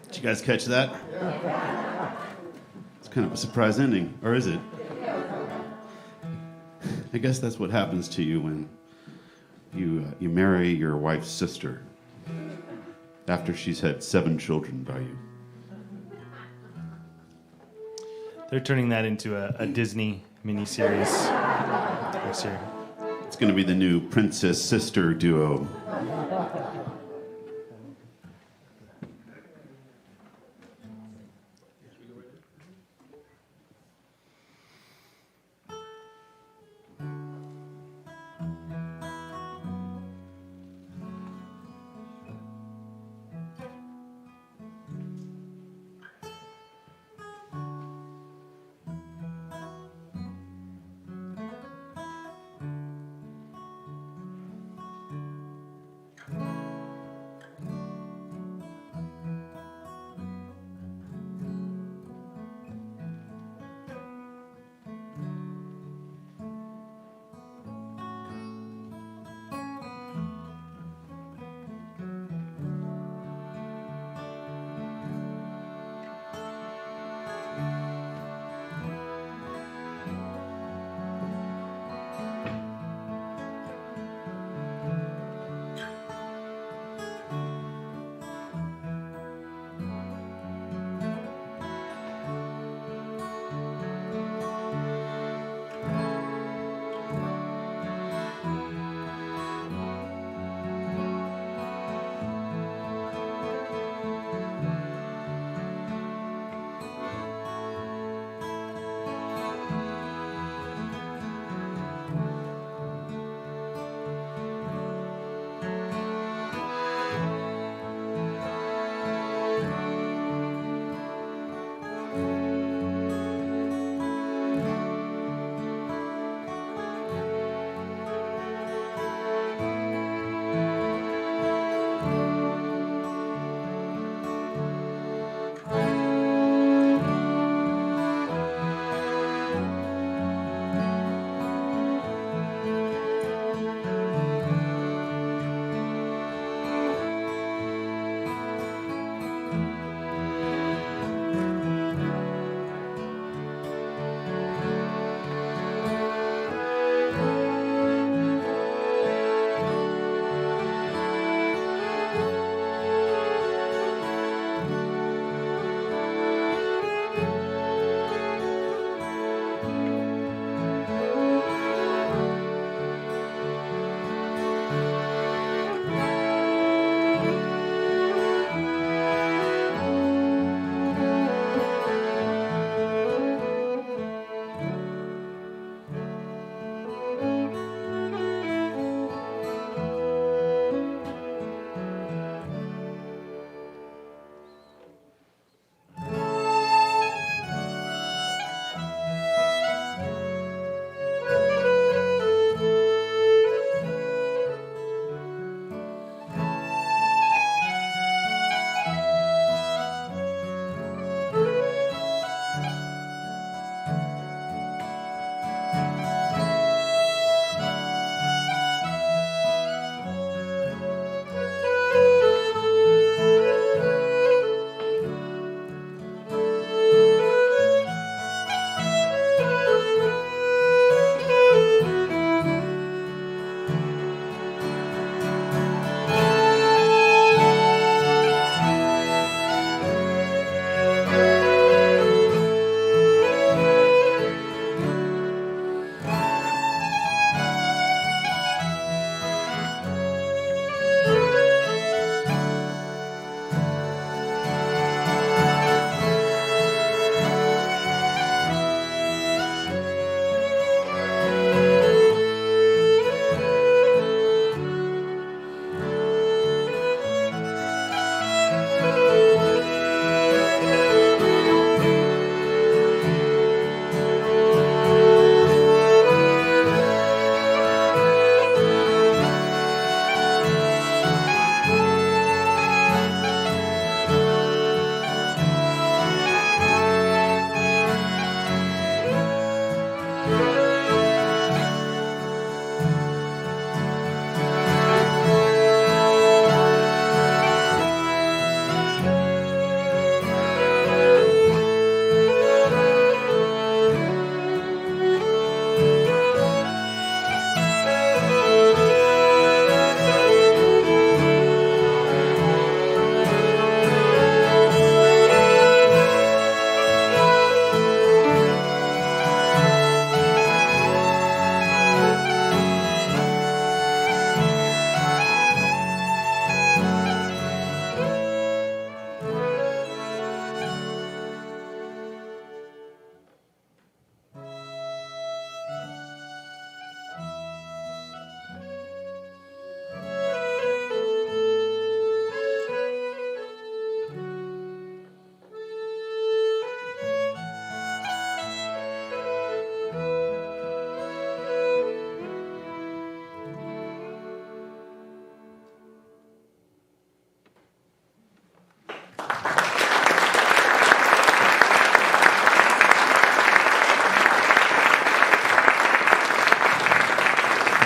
Did you guys catch that? It's kind of a surprise ending, or is it? I guess that's what happens to you when you marry your wife's sister after she's had 7 children by you. They're turning that into a Disney miniseries next year. It's going to be the new princess-sister duo.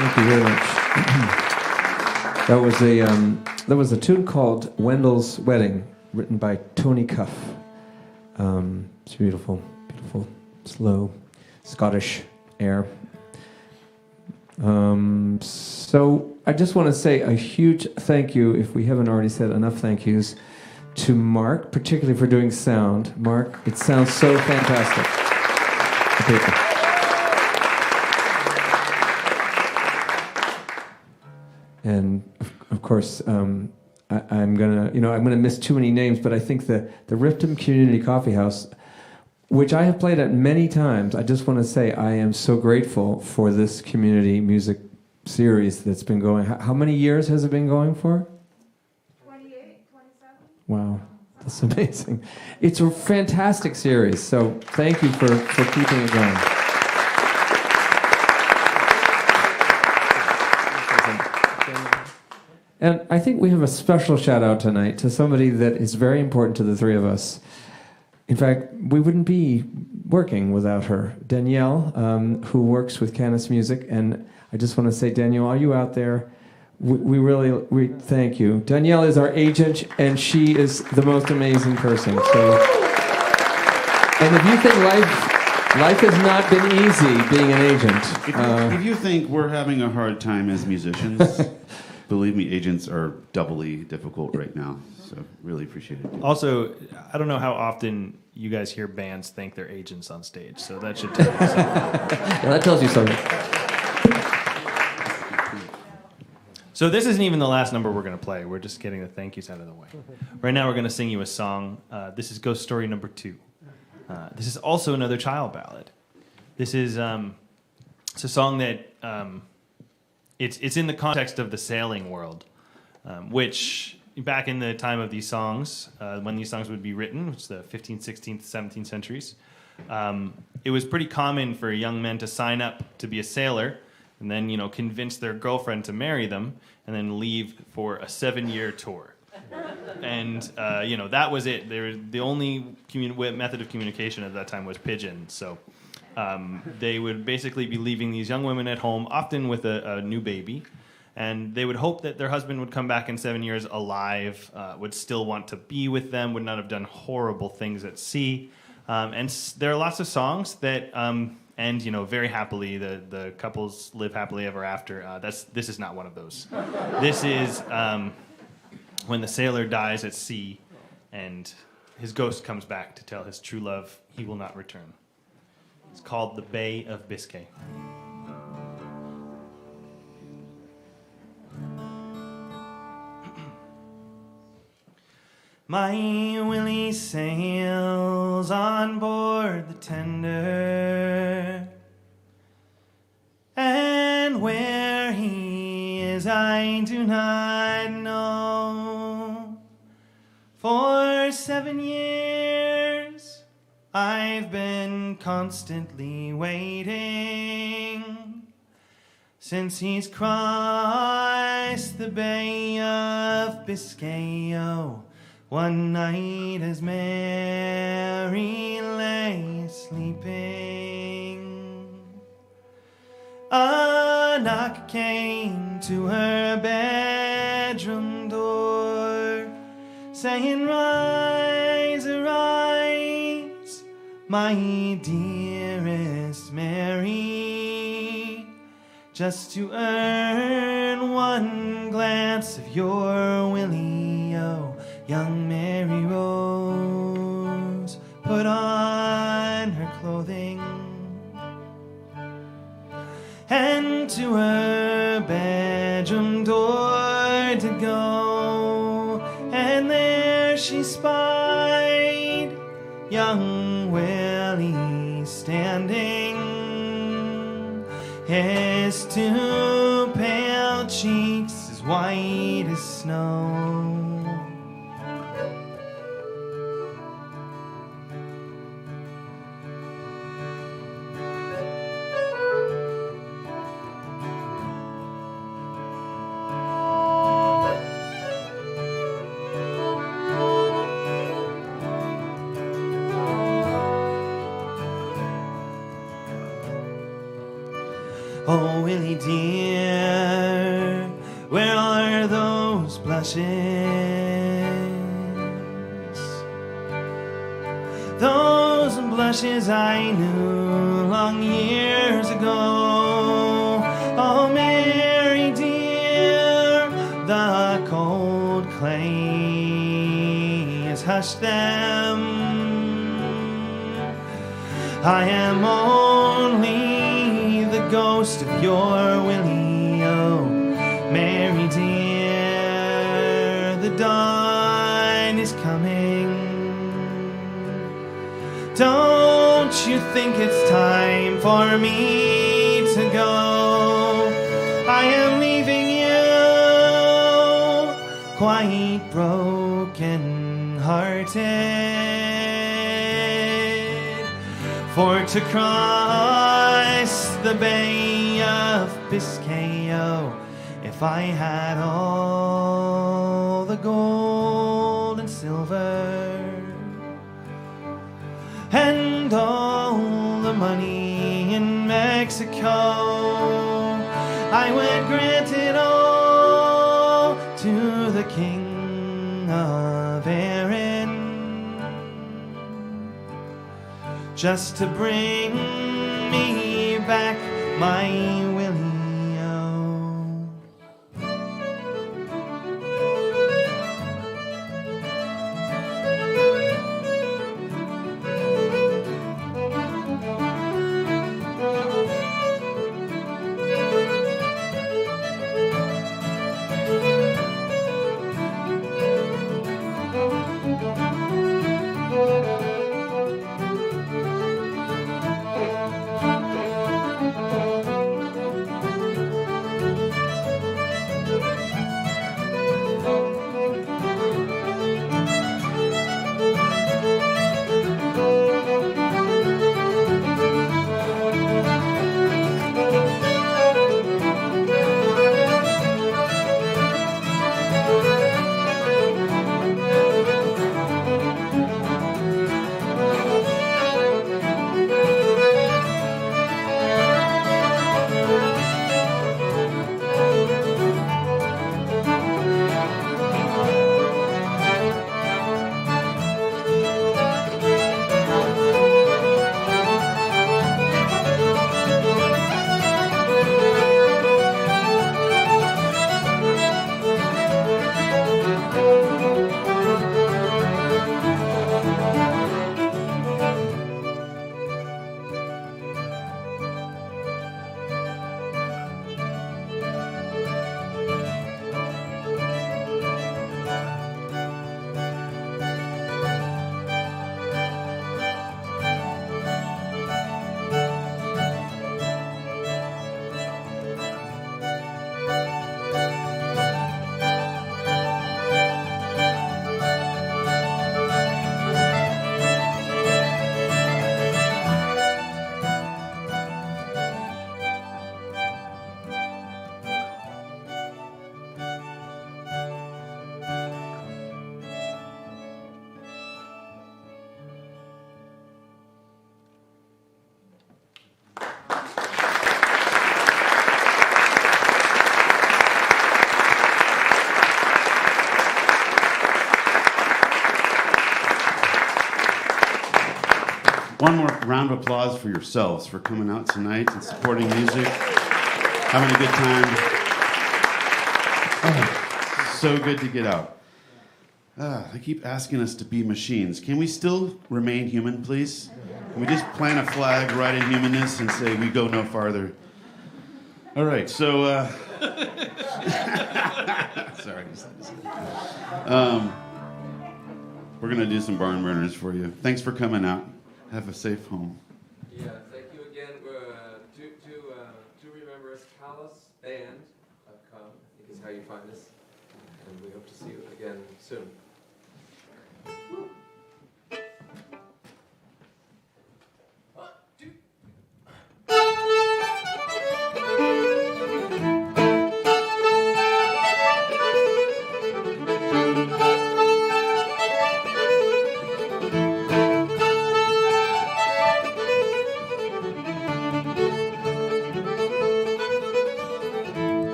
Thank you very much. That was a tune called Wendell's Wedding, written by Tony Cuff. It's beautiful, beautiful, slow, Scottish air. So I just want to say a huge thank you, if we haven't already said enough thank yous, to Mark, particularly for doing sound. Mark, it sounds so fantastic. Okay. And of course, I'm gonna miss too many names, but I think the Ripton Community Coffee House, which I have played at many times, I just want to say I am so grateful for this community music series that's been going. How many years has it been going for? 28, 27. Wow, that's amazing. It's a fantastic series, so thank you for keeping it going. And I think we have a special shout out tonight to somebody that is very important to the three of us. In fact, we wouldn't be working without her. Danielle, who works with Canis Music, and I just want to say, Danielle, are you out there? We thank you. Danielle is our agent, and she is the most amazing person. So, and if you think life has not been easy being an agent, If you think we're having a hard time as musicians, believe me, agents are doubly difficult right now. So really appreciate it. Also, I don't know how often you guys hear bands thank their agents on stage, so that should tell you something. yeah, that tells you something. So this isn't even the last number we're going to play. We're just getting the thank yous out of the way. Right now we're going to sing you a song. This is Ghost Story number 2. This is also another child ballad. This is it's a song that it's in the context of the sailing world, which back in the time of these songs, when these songs would be written, which is the 15th, 16th, 17th centuries, it was pretty common for young men to sign up to be a sailor and then, convince their girlfriend to marry them and then leave for a 7-year tour. And, that was it. The only method of communication at that time was pigeon. So they would basically be leaving these young women at home, often with a new baby, and they would hope that their husband would come back in 7 years alive, would still want to be with them, would not have done horrible things at sea. And there are lots of songs that end, very happily. The couples live happily ever after. This is not one of those. This is when the sailor dies at sea and his ghost comes back to tell his true love he will not return. It's called The Bay of Biscay. My Willie sails on board the tender, and where he is I do not know. For 7 years I've been constantly waiting, since he's crossed the Bay of Biscay. Oh, one night as Mary lay sleeping, a knock came to her bedroom door, saying, "Rise, arise, my dearest Mary, just to earn one glance of your Willie, oh." Young Mary rose, put on her clothing, and to her bedroom door to go, and there she spied young Willie standing, his 2 pale cheeks as white as snow. Oh, Willie dear, where are those blushes? Those blushes I knew long years ago. Oh, Mary dear, the cold clay has hushed them. I am only the ghost of your Willie, oh, Mary dear, the dawn is coming. Don't you think it's time for me to go? I am leaving you quite broken hearted. For to cross the Bay of Biscay, oh, if I had all the gold and silver and all the money in Mexico, I would grant it all to the King of Erin, just to bring me back my Willie-o. One more round of applause for yourselves for coming out tonight and supporting music, having a good time. Oh, so good to get out. They keep asking us to be machines. Can we still remain human, please? Can we just plant a flag right in humanness and say we go no farther? All right, so... sorry. We're going to do some barn burners for you. Thanks for coming out. Have a safe home. Yeah, thank you again. To remember us, Kalos.band.com, I think is how you find us. And we hope to see you again soon.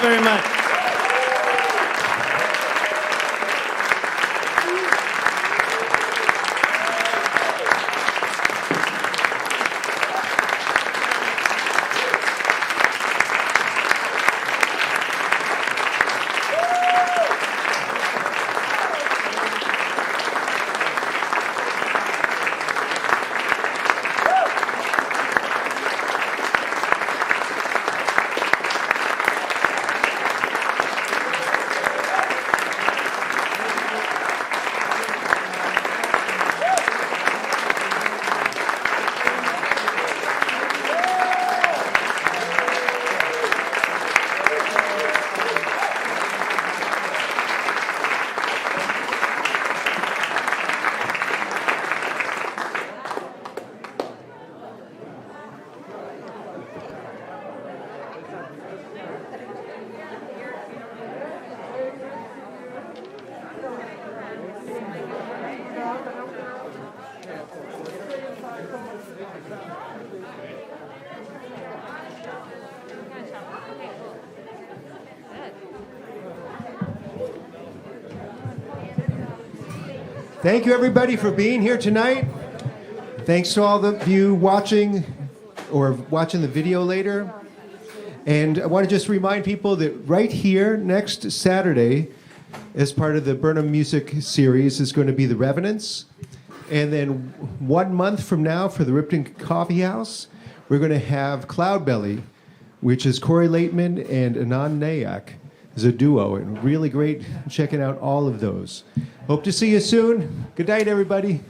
very much. Thank you, everybody, for being here tonight. Thanks to all of you watching or watching the video later. And I want to just remind people that right here next Saturday, as part of the Burnham Music Series, is going to be the Revenants. And then 1 month from now, for the Ripton Coffee House, we're going to have Cloudbelly, which is Corey Laitman and Anand Nayak as a duo. And really great checking out all of those. Hope to see you soon. Good night, everybody.